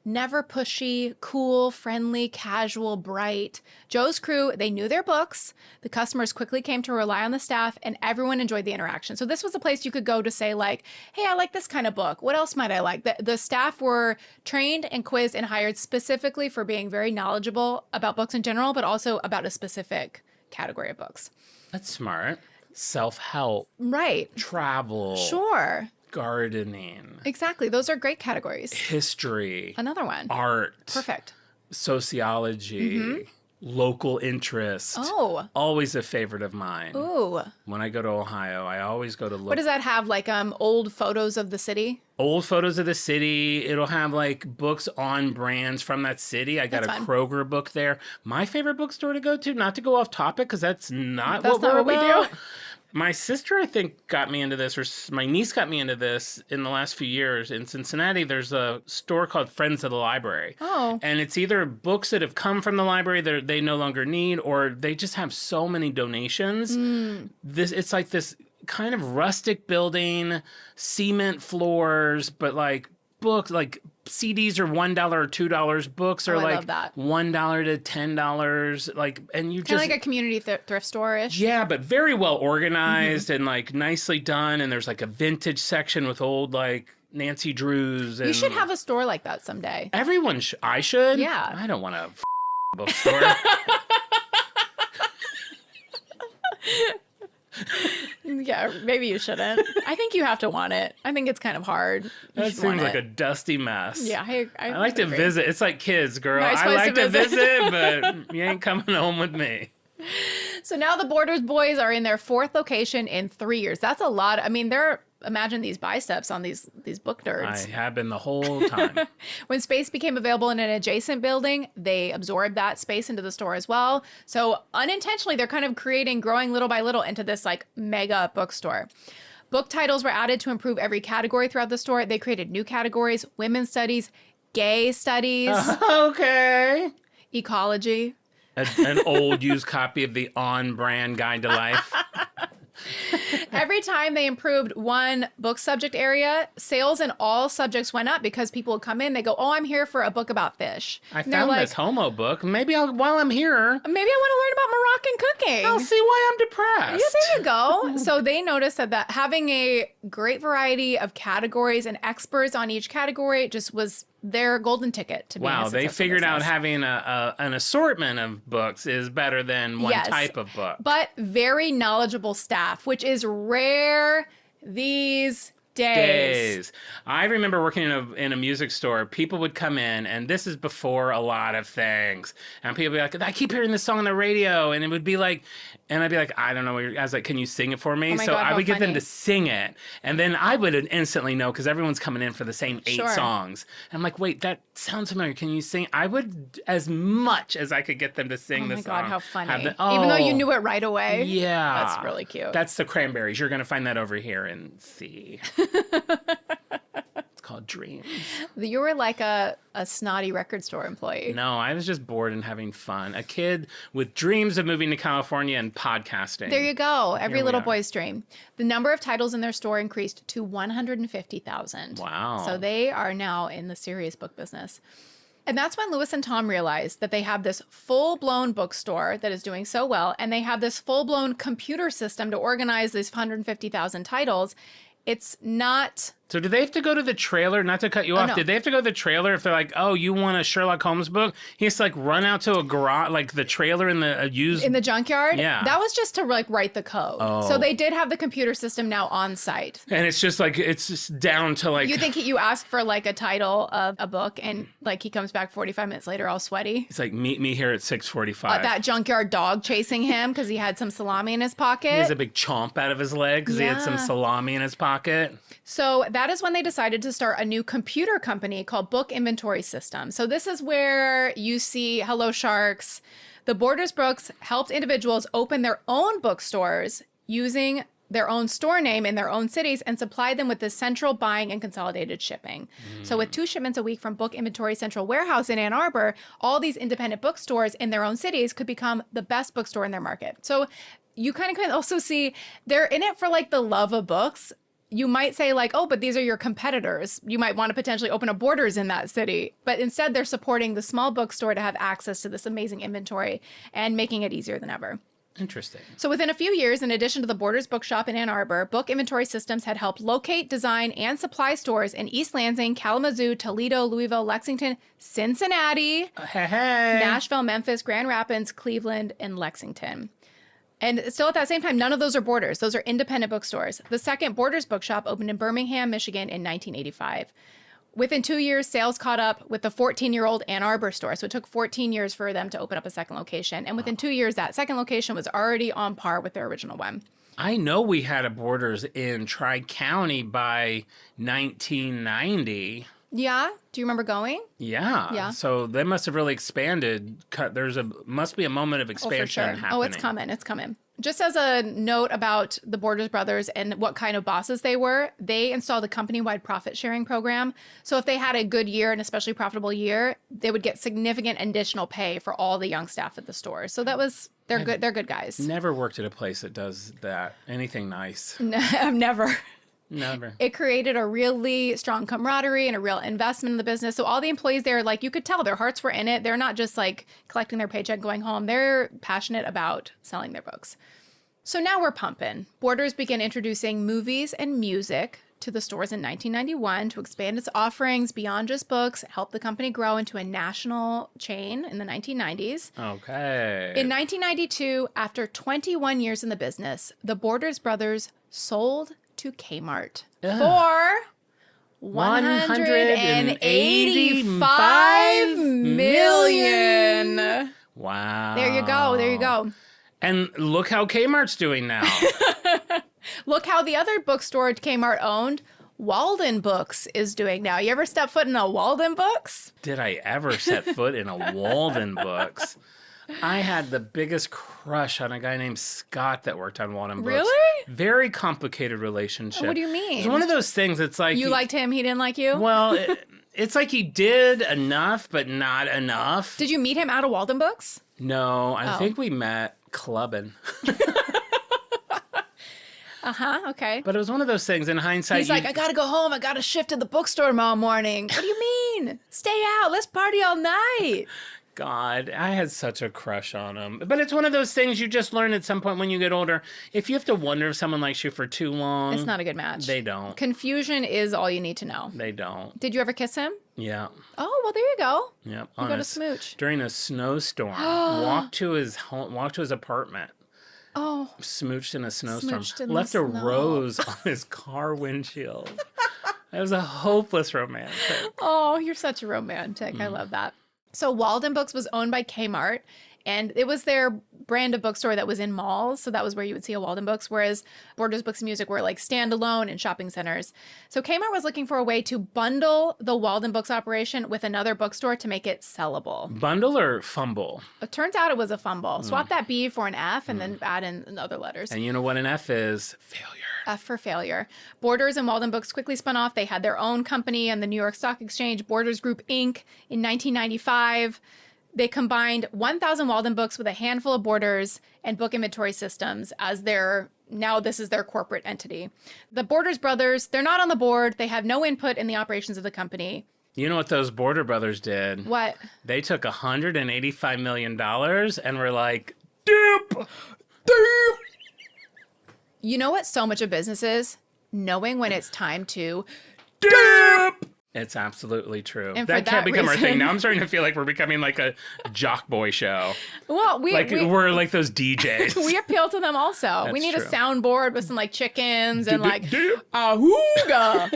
Never pushy, cool, friendly, casual, bright. Joe's crew, they knew their books. The customers quickly came to rely on the staff, and everyone enjoyed the interaction. So this was a place you could go to say, like, hey, I like this kind of book. What else might I like? The staff were trained and quizzed and hired specifically for being very knowledgeable about books in general, but also about a specific category of books. That's smart. Self-help. Right. Travel. Sure. Gardening. Exactly. Those are great categories. History. Another one. Art. Perfect. Sociology. Local interest. Oh. Always a favorite of mine. Ooh. When I go to Ohio, I always go to look. What does that have? Like old photos of the city? Old photos of the city. It'll have like books on brands from that city. I got That's a fun. Kroger book there. My favorite bookstore to go to, not to go off topic because that's not That's what not we're what we about. do. My sister, I think, got me into this, or my niece got me into this in the last few years. In Cincinnati, there's a store called Friends of the Library. Oh. And it's either books that have come from the library that they no longer need, or they just have so many donations. It's like this kind of rustic building, cement floors, but like books, like CDs are $1 or $2. Books are I like love that. $1 to $10. Like, and you Kind just of like a community thrift store-ish. yeah, but very well organized and like nicely done. And there's like a vintage section with old like Nancy Drews. And You should have a store like that someday. everyone. I should. Yeah. I don't want a bookstore. Yeah, maybe you shouldn't. I think you have to want it. I think it's kind of hard. You That should want seems like it. a dusty mess. Yeah, I I like to agree. visit. It's like kids, girl. Nice I place like to to visit. visit, but you ain't coming home with me. So now the Borders boys are in their 4th location in 3 years. That's a lot. I mean, imagine these biceps on these book nerds. I have been the whole time. When space became available in an adjacent building, they absorbed that space into the store as well. So unintentionally, they're kind of growing little by little into this like mega bookstore. Book titles were added to improve every category throughout the store. They created new categories: women's studies, gay studies, Okay. ecology. An old used copy of the On-Brand Guide to Life. Every time they improved one book subject area, sales in all subjects went up because people would come in, they go, oh, I'm here for a book about fish. I And they're found like, this homo book. Maybe while I'm here, maybe I want to learn about Moroccan cooking. I'll see why I'm depressed. Yeah, there you go. So they noticed that having a great variety of categories and experts on each category just was their golden ticket to being a Wow, they successful figured out business. having an assortment of books is better than one Yes. type of book. But very knowledgeable staff, which is rare these days. I remember working in a music store. People would come in, and this is before a lot of things. And people would be like, I keep hearing this song on the radio. And it would be like, and I'd be like, I don't know. I was like, can you sing it for me? Oh my So God, I how would get them funny. to sing it. And then I would instantly know because everyone's coming in for the same 8 Sure. songs. And I'm like, wait, that sounds familiar. Can you sing? I would, as much as I could get them to sing Oh the my song. God, how funny. have Even though you oh, knew it right away. Yeah. That's really cute. That's the Cranberries. You're going to find that over here in C. It's called Dreams. You were like a snotty record store employee. No, I was just bored and having fun. A kid with dreams of moving to California and podcasting. There you go. Every Here we little are. boy's dream. The number of titles in their store increased to 150,000. Wow. So they are now in the serious book business. And that's when Lewis and Tom realized that they have this full-blown bookstore that is doing so well, and they have this full-blown computer system to organize these 150,000 titles. It's not... So do they have to go to the trailer? Not to cut you off. no. Did they have to go to the trailer if they're like, oh, you want a Sherlock Holmes book? He has to like run out to a garage, like the trailer in the used... In the junkyard? Yeah. That was just to like write the code. Oh. So they did have the computer system now on site. And it's just like, it's just down to like... You think you ask for like a title of a book and like he comes back 45 minutes later all sweaty? It's like, meet me here at 6:45. That junkyard dog chasing him because he had some salami in his pocket. He has a big chomp out of his leg because he had some Yeah. salami in his pocket. So that is when they decided to start a new computer company called Book Inventory Systems. So this is where you see Hello Sharks. The Borders Books helped individuals open their own bookstores using their own store name in their own cities and supply them with the central buying and consolidated shipping. So with 2 shipments a week from Book Inventory Central Warehouse in Ann Arbor, all these independent bookstores in their own cities could become the best bookstore in their market. So you kind of also see they're in it for like the love of books. You might say like, oh, but these are your competitors. You might want to potentially open a Borders in that city. But instead, they're supporting the small bookstore to have access to this amazing inventory and making it easier than ever. Interesting. So within a few years, in addition to the Borders Bookshop in Ann Arbor, Book Inventory Systems had helped locate, design, and supply stores in East Lansing, Kalamazoo, Toledo, Louisville, Lexington, Cincinnati, Hey. Nashville, Memphis, Grand Rapids, Cleveland, and Lexington. And still at that same time, none of those are Borders. Those are independent bookstores. The second Borders Bookshop opened in Birmingham, Michigan in 1985. Within 2 years, sales caught up with the 14-year-old Ann Arbor store. So it took 14 years for them to open up a second location. And within 2 years, that second location was already on par with their original one. I know we had a Borders in Tri-County by 1990. Yeah? Do you remember going? Yeah. Yeah. So they must have really expanded. Must be a moment of Oh, expansion for sure. happening. Oh, it's coming. It's coming. Just as a note about the Borders brothers and what kind of bosses they were, they installed a company-wide profit-sharing program. So if they had a good year, an especially profitable year, they would get significant additional pay for all the young staff at the store. So they're good. They're good guys. Never worked at a place that does that. Anything nice. I've never. Never. It created a really strong camaraderie and a real investment in the business. So all the employees there, like you could tell their hearts were in it. They're not just like collecting their paycheck, going home. They're passionate about selling their books. So now we're pumping. Borders began introducing movies and music to the stores in 1991 to expand its offerings beyond just books, help the company grow into a national chain in the 1990s. Okay. In 1992, after 21 years in the business, the Borders brothers sold to Kmart for $185 million. Wow. There you go. There you go. And look how Kmart's doing now. Look how the other bookstore Kmart owned, Walden Books, is doing now. You ever step foot in a Walden Books? Did I ever set foot in a Walden Books? I had the biggest crush on a guy named Scott that worked on Walden Books. Really? Very complicated relationship. What do you mean? It's one of those things. It's like You liked him, he didn't like you? Well, it's like he did enough, but not enough. Did you meet him out of Walden Books? No, I think we met clubbing. Okay. But it was one of those things in hindsight. He's like, I gotta go home. I gotta shift to the bookstore tomorrow morning. What do you mean? Stay out. Let's party all night. God, I had such a crush on him. But it's one of those things you just learn at some point when you get older. If you have to wonder if someone likes you for too long, It's not a good match. They don't. Confusion is all you need to know. They don't. Did you ever kiss him? Yeah. Oh, well, there you go. Yep. You got a smooch. During a snowstorm. Walked to his home, walked to his apartment. Oh. Smooched in a snowstorm. Smooched in the Left a snow. rose on his car windshield. It was a hopeless romantic. Oh, you're such a romantic. I love that. So Walden Books was owned by Kmart, and it was their brand of bookstore that was in malls. So that was where you would see a Walden Books, whereas Borders Books and Music were like standalone in shopping centers. So Kmart was looking for a way to bundle the Walden Books operation with another bookstore to make it sellable. Bundle or fumble? It turns out it was a fumble. Swap that B for an F and then add in other letters. And you know what an F is? Failure. F for failure. Borders and Walden Books quickly spun off. They had their own company on the New York Stock Exchange, Borders Group Inc. in 1995. They combined 1,000 Walden Books with a handful of Borders and Book Inventory Systems as this is their corporate entity. The Borders brothers, they're not on the board. They have no input in the operations of the company. You know what those Border Brothers did? What? They took $185 million and were like, dip. You know what so much of business is? knowing when it's time to dip. It's absolutely true. And That for can't that become our reason- thing. Now I'm starting to feel like we're becoming like a jock boy show. Well, We're like those DJs. we appeal to them also. We That's need true. a soundboard with some like chickens and like Dip. ahooga.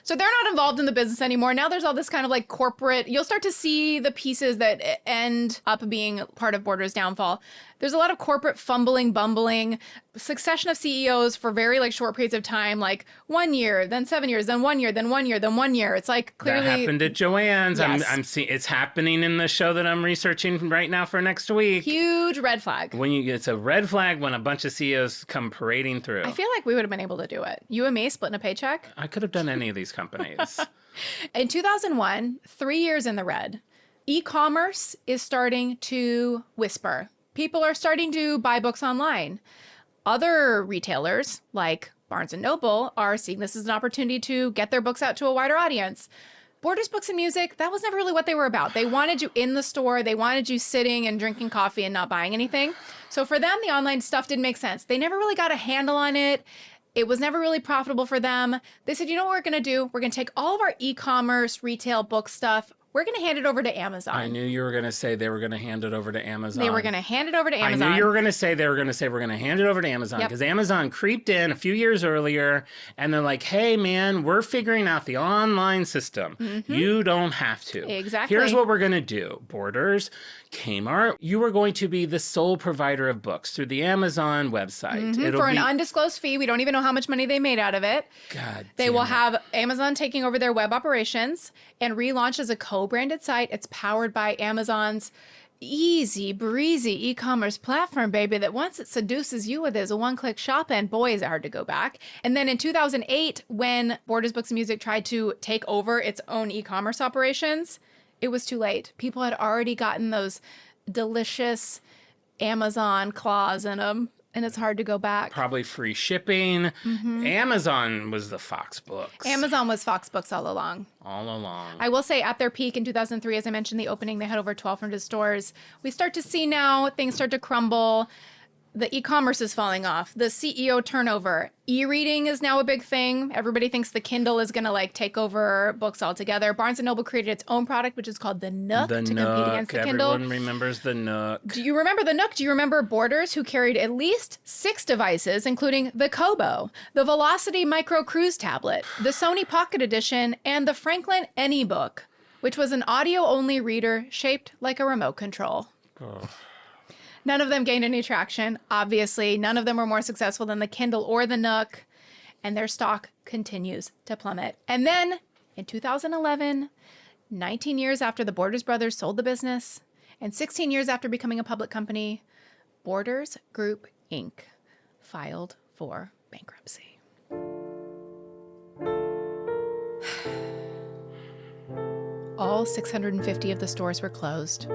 So they're not involved in the business anymore. Now there's all this kind of like corporate, you'll start to see the pieces that end up being part of Borders' downfall. There's a lot of corporate fumbling, bumbling, succession of CEOs for very like short periods of time, like 1 year, then 7 years, then 1 year, then 1 year, then 1 year. It's like clearly. That happened at Joanne's. Yes. I'm seeing it's happening in the show that I'm researching right now for next week. Huge red flag. It's a red flag when a bunch of CEOs come parading through. I feel like we would have been able to do it. You and me splitting a paycheck. I could have done any of these companies. In 2001, 3 years in the red, e-commerce is starting to whisper. People are starting to buy books online. Other retailers, like Barnes & Noble, are seeing this as an opportunity to get their books out to a wider audience. Borders Books and Music, that was never really what they were about. They wanted you in the store. They wanted you sitting and drinking coffee and not buying anything. So for them, the online stuff didn't make sense. They never really got a handle on it. It was never really profitable for them. They said, you know what we're going to do? We're going to take all of our e-commerce, retail book stuff. We're going to hand it over to Amazon. I knew you were going to say they were going to hand it over to Amazon. They were going to hand it over to Amazon. I knew you were going to say they were going to say we're going to hand it over to Amazon Yep. because Amazon creeped in a few years earlier and they're like, hey, man, we're figuring out the online system. You don't have to. Exactly. Here's what we're going to do. Borders, Kmart, you are going to be the sole provider of books through the Amazon website. It'll For an be- undisclosed fee. We don't even know how much money they made out of it. God They damn will it. have Amazon taking over their web operations and relaunch as a co-branded site. It's powered by Amazon's easy breezy e-commerce platform, baby, that once it seduces you with is a one-click shop, and boy, is it hard to go back. And then in 2008, when Borders Books and Music tried to take over its own e-commerce operations, it was too late. People had already gotten those delicious Amazon claws in them, and it's hard to go back. Probably free shipping. Amazon was the Fox Books. Amazon was Fox Books all along. all along. I will say at their peak in 2003, as I mentioned, the opening, they had over 1,200 stores. We start to see now things start to crumble. The e-commerce is falling off. The CEO turnover. E-reading is now a big thing. Everybody thinks the Kindle is going to like take over books altogether. Barnes & Noble created its own product, which is called the Nook to compete against the Kindle. Everyone remembers the Nook. Do you remember the Nook? Do you remember Borders, who carried at least 6 devices, including the Kobo, the Velocity Micro Cruise Tablet, the Sony Pocket Edition, and the Franklin AnyBook, which was an audio-only reader shaped like a remote control. Oh. None of them gained any traction. Obviously, none of them were more successful than the Kindle or the Nook, and their stock continues to plummet. And then in 2011, 19 years after the Borders brothers sold the business, and 16 years after becoming a public company, Borders Group Inc. filed for bankruptcy. All 650 of the stores were closed.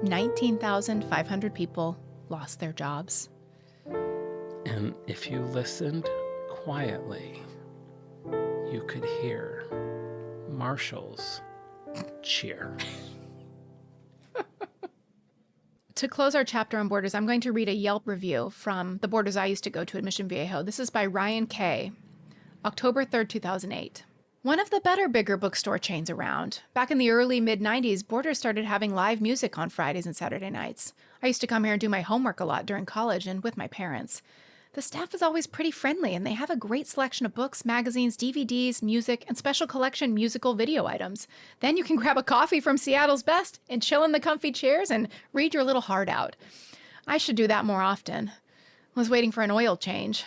19,500 people lost their jobs. And if you listened quietly, you could hear Marshall's cheer. To close our chapter on Borders, I'm going to read a Yelp review from the Borders I used to go to at Mission Viejo. This is by Ryan K., October 3rd, 2008. One of the better, bigger bookstore chains around. Back in the early mid-90s, Borders started having live music on Fridays and Saturday nights. I used to come here and do my homework a lot during college and with my parents. The staff is always pretty friendly, and they have a great selection of books, magazines, DVDs, music, and special collection musical video items. Then you can grab a coffee from Seattle's Best and chill in the comfy chairs and read your little heart out. I should do that more often. I was waiting for an oil change.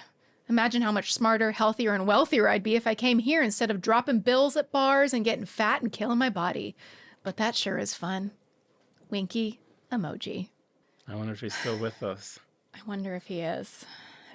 Imagine how much smarter, healthier, and wealthier I'd be if I came here instead of dropping bills at bars and getting fat and killing my body. But that sure is fun. Winky emoji. I wonder if he's still with us. I wonder if he is.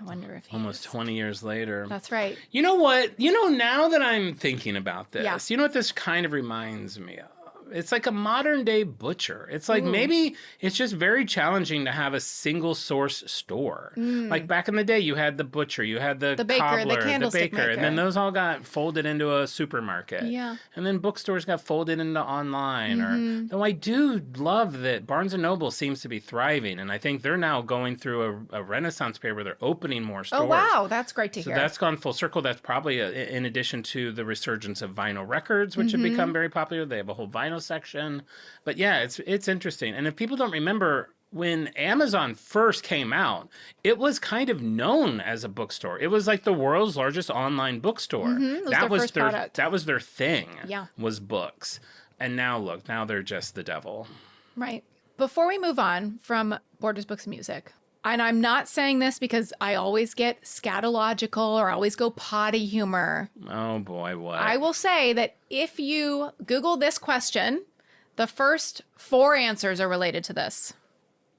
I wonder if he Almost is. 20 years later. That's right. You know what? You know, now that I'm thinking about this, Yeah. you know what this kind of reminds me of? It's like a modern day butcher. It's like maybe it's just very challenging to have a single source store. Like back in the day, you had the butcher, you had the baker, cobbler, the candlestick baker, and maker. then those all got folded into a supermarket. Yeah. And then bookstores got folded into online. Or though I do love that Barnes and Noble seems to be thriving, and I think they're now going through a renaissance period where they're opening more stores. Oh, wow. That's great to So hear. that's gone full circle. That's probably in addition to the resurgence of vinyl records, which have become very popular. They have a whole vinyl section. But yeah, it's interesting. And if people don't remember, when Amazon first came out, it was kind of known as a bookstore. It was like the world's largest online bookstore. It was their first product. That was their thing. Yeah. Was books. And now look, now they're just the devil. Right. Before we move on from Borders, Books, and Music, and I'm not saying this because I always get scatological or always go potty humor. Oh boy, what? I will say that if you Google this question, the first 4 answers are related to this.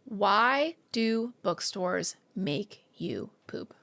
Why do bookstores make you poop?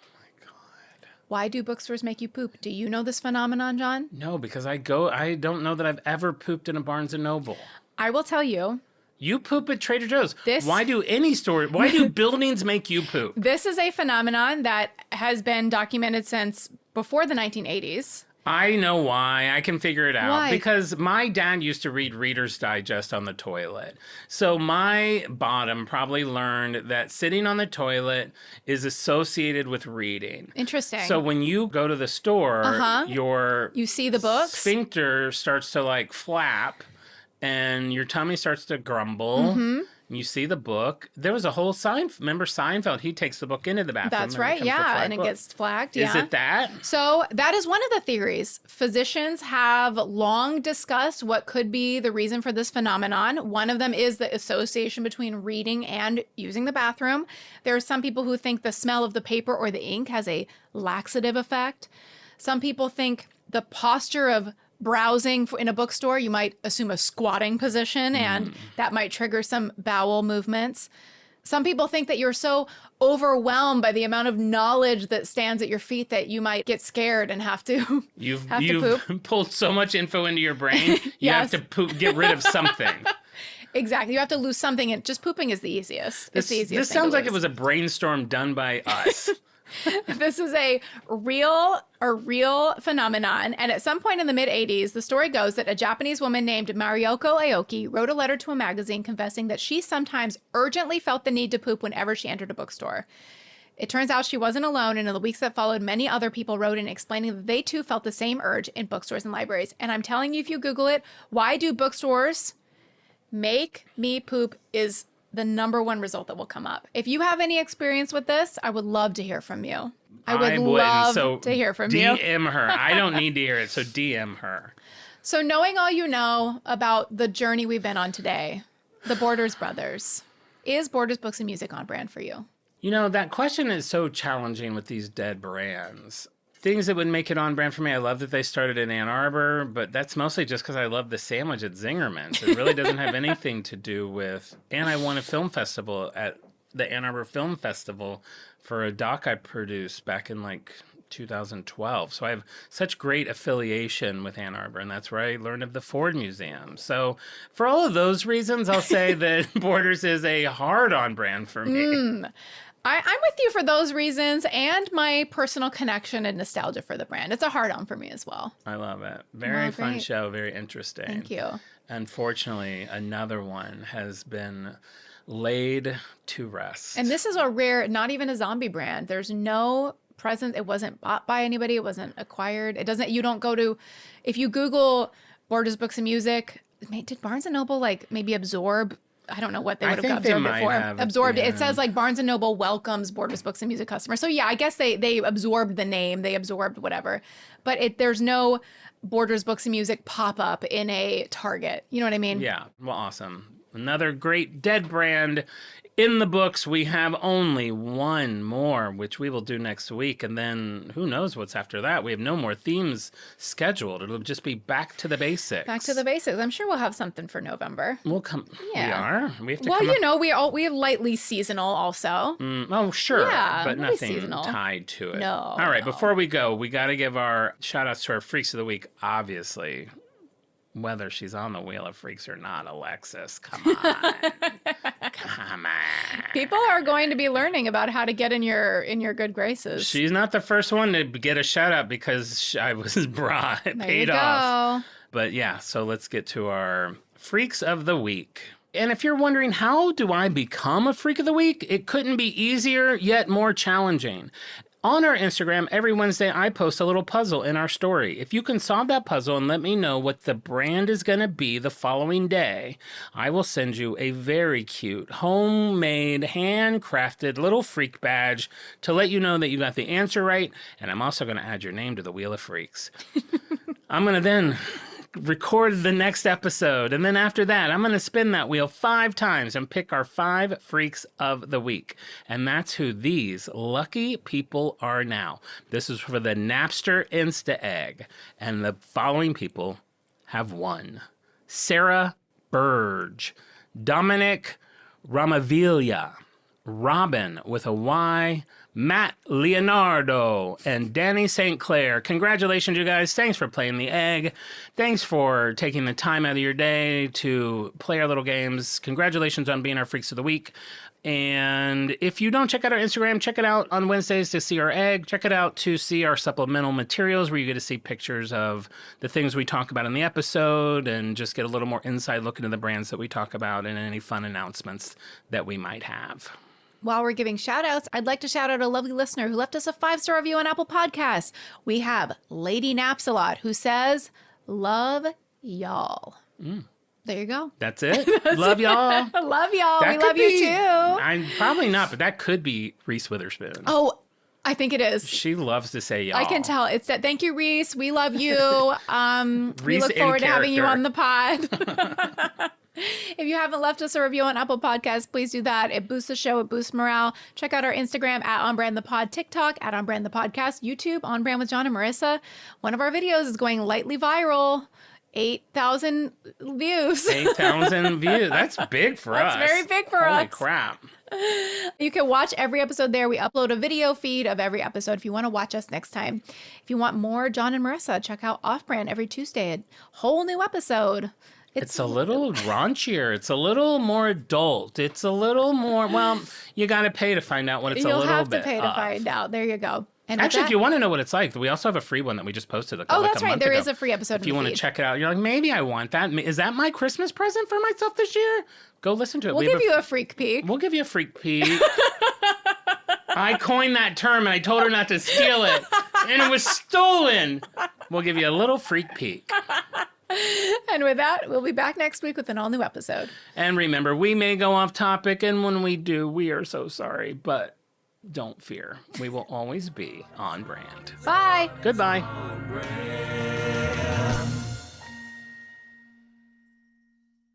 Oh my God. Why do bookstores make you poop? Do you know this phenomenon, John? No, because I don't know that I've ever pooped in a Barnes and Noble. I will tell you. You poop at Trader Joe's. Why do buildings make you poop? This is a phenomenon that has been documented since before the 1980s. I know why. I can figure it out. Why? Because my dad used to read Reader's Digest on the toilet. So my bottom probably learned that sitting on the toilet is associated with reading. Interesting. So when you go to the store, you see the books? sphincter starts to like flap and your tummy starts to grumble. You see the book. There was a whole remember Seinfeld? He takes the book into the bathroom. That's right, yeah, and it gets flagged, yeah. Is it that? So that is one of the theories. Physicians have long discussed what could be the reason for this phenomenon. One of them is the association between reading and using the bathroom. There are some people who think the smell of the paper or the ink has a laxative effect. Some people think the posture of browsing in a bookstore, you might assume a squatting position, and that might trigger some bowel movements. Some people think that you're so overwhelmed by the amount of knowledge that stands at your feet that you might get scared and have to You've poop. pulled so much info into your brain, you have to get rid of something. Exactly. You have to lose something, and just pooping is the easiest. It's the easiest This thing sounds to like it lose. was a brainstorm done by us. This is a real phenomenon. And at some point in the mid-'80s, the story goes that a Japanese woman named Marioko Aoki wrote a letter to a magazine confessing that she sometimes urgently felt the need to poop whenever she entered a bookstore. It turns out she wasn't alone, and in the weeks that followed, many other people wrote in explaining that they too felt the same urge in bookstores and libraries. And I'm telling you, if you Google it, why do bookstores make me poop is the number one result that will come up. If you have any experience with this, I would love to hear from you. I would love to hear from you. DM her. I don't need to hear it, so DM her. So knowing all you know about the journey we've been on today, the Borders brothers, is Borders Books and Music on brand for you? You know, that question is so challenging with these dead brands. Things that would make it on brand for me, I love that they started in Ann Arbor, but that's mostly just because I love the sandwich at Zingerman's. It really doesn't have anything to do with... And I won a film festival at the Ann Arbor Film Festival for a doc I produced back in like 2012. So I have such great affiliation with Ann Arbor, and that's where I learned of the Ford Museum. So for all of those reasons, I'll say that Borders is a hard-on brand for me. I'm with you for those reasons and my personal connection and nostalgia for the brand. It's a hard-on for me as well. I love it. Very fun show. Very interesting. Thank you. Unfortunately, another one has been laid to rest. And this is a rare, not even a zombie brand. There's no presence. It wasn't bought by anybody. It wasn't acquired. You don't go to, if you Google Borders Books and Music, did Barnes & Noble like maybe absorb, I don't know what they would have absorbed it for. Absorbed it. It says like Barnes & Noble welcomes Borders Books and Music customers. So yeah, I guess they absorbed the name. They absorbed whatever. But there's no Borders Books and Music pop-up in a Target. You know what I mean? Yeah. Well, awesome. Another great dead brand in the books. We have only one more, which we will do next week. And then who knows what's after that? We have no more themes scheduled. It'll just be back to the basics. Back to the basics. I'm sure we'll have something for November. We'll come. Yeah. We are. We have to well, come you know, we have lightly seasonal also. Oh, sure. Yeah, but it'll be nothing seasonal. tied to it. No. All right. no. Before we go, we got to give our shout outs to our Freaks of the Week, obviously. whether she's on the Wheel of Freaks or not, Alexis. Come on. Come on. People are going to be learning about how to get in your good graces. She's not the first one to get a shout out because I was paid off. But yeah, so let's get to our Freaks of the Week. And if you're wondering, how do I become a Freak of the Week? It couldn't be easier, yet more challenging. On our Instagram, every Wednesday, I post a little puzzle in our story. If you can solve that puzzle and let me know what the brand is going to be the following day, I will send you a very cute, homemade, handcrafted little freak badge to let you know that you got the answer right. And I'm also going to add your name to the Wheel of Freaks. I'm going to then record the next episode, and then after that I'm going to spin that wheel 5 times and pick our 5 freaks of the week, and that's who these lucky people are now. This is for the Napster Insta Egg, and the following people have won: Sarah Burge, Dominic Ramavilla, Robin with a Y, Matt Leonardo, and Danny St. Clair. Congratulations, you guys. Thanks for playing the egg. Thanks for taking the time out of your day to play our little games. Congratulations on being our Freaks of the Week. And if you don't check out our Instagram, check it out on Wednesdays to see our egg. Check it out to see our supplemental materials where you get to see pictures of the things we talk about in the episode and just get a little more inside look into the brands that we talk about and any fun announcements that we might have. While we're giving shout outs, I'd like to shout out a lovely listener who left us a 5-star review on Apple Podcasts. We have Lady Napsalot, who says, "Love y'all." There you go. That's it. Love y'all. Love y'all. That we love you too. I'm probably not, but that could be Reese Witherspoon. Oh, I think it is. She loves to say y'all. I can tell. It's that. Thank you, Reese. We love you. We look forward to having you on the pod. If you haven't left us a review on Apple Podcasts, please do that. It boosts the show. It boosts morale. Check out our Instagram at OnBrandThePod, TikTok at OnBrandThePodcast, YouTube On Brand with John and Marissa. One of our videos is going lightly viral. 8,000 views. 8,000 views. That's big for us. That's very big for us. Holy crap. You can watch every episode there. We upload a video feed of every episode if you want to watch us next time. If you want more John and Marissa, check out Off Brand every Tuesday. A whole new episode. It's a little raunchier. It's a little more adult. It's a little more, well, you got to pay to find out what it's a little bit You'll have to pay to find out. There you go. And actually, if you want to know what it's like, we also have a free one that we just posted a that's right. month There ago. is a free episode. If you want to check it out, you're like, maybe I want that. Is that my Christmas present for myself this year? Go listen to it. We'll give you a freak peek. We'll give you a freak peek. I coined that term and I told her not to steal it. And it was stolen. We'll give you a little freak peek. And with that, we'll be back next week with an all-new episode. And remember, we may go off topic, and when we do, we are so sorry. But don't fear. We will always be on brand. Bye. Goodbye. On brand.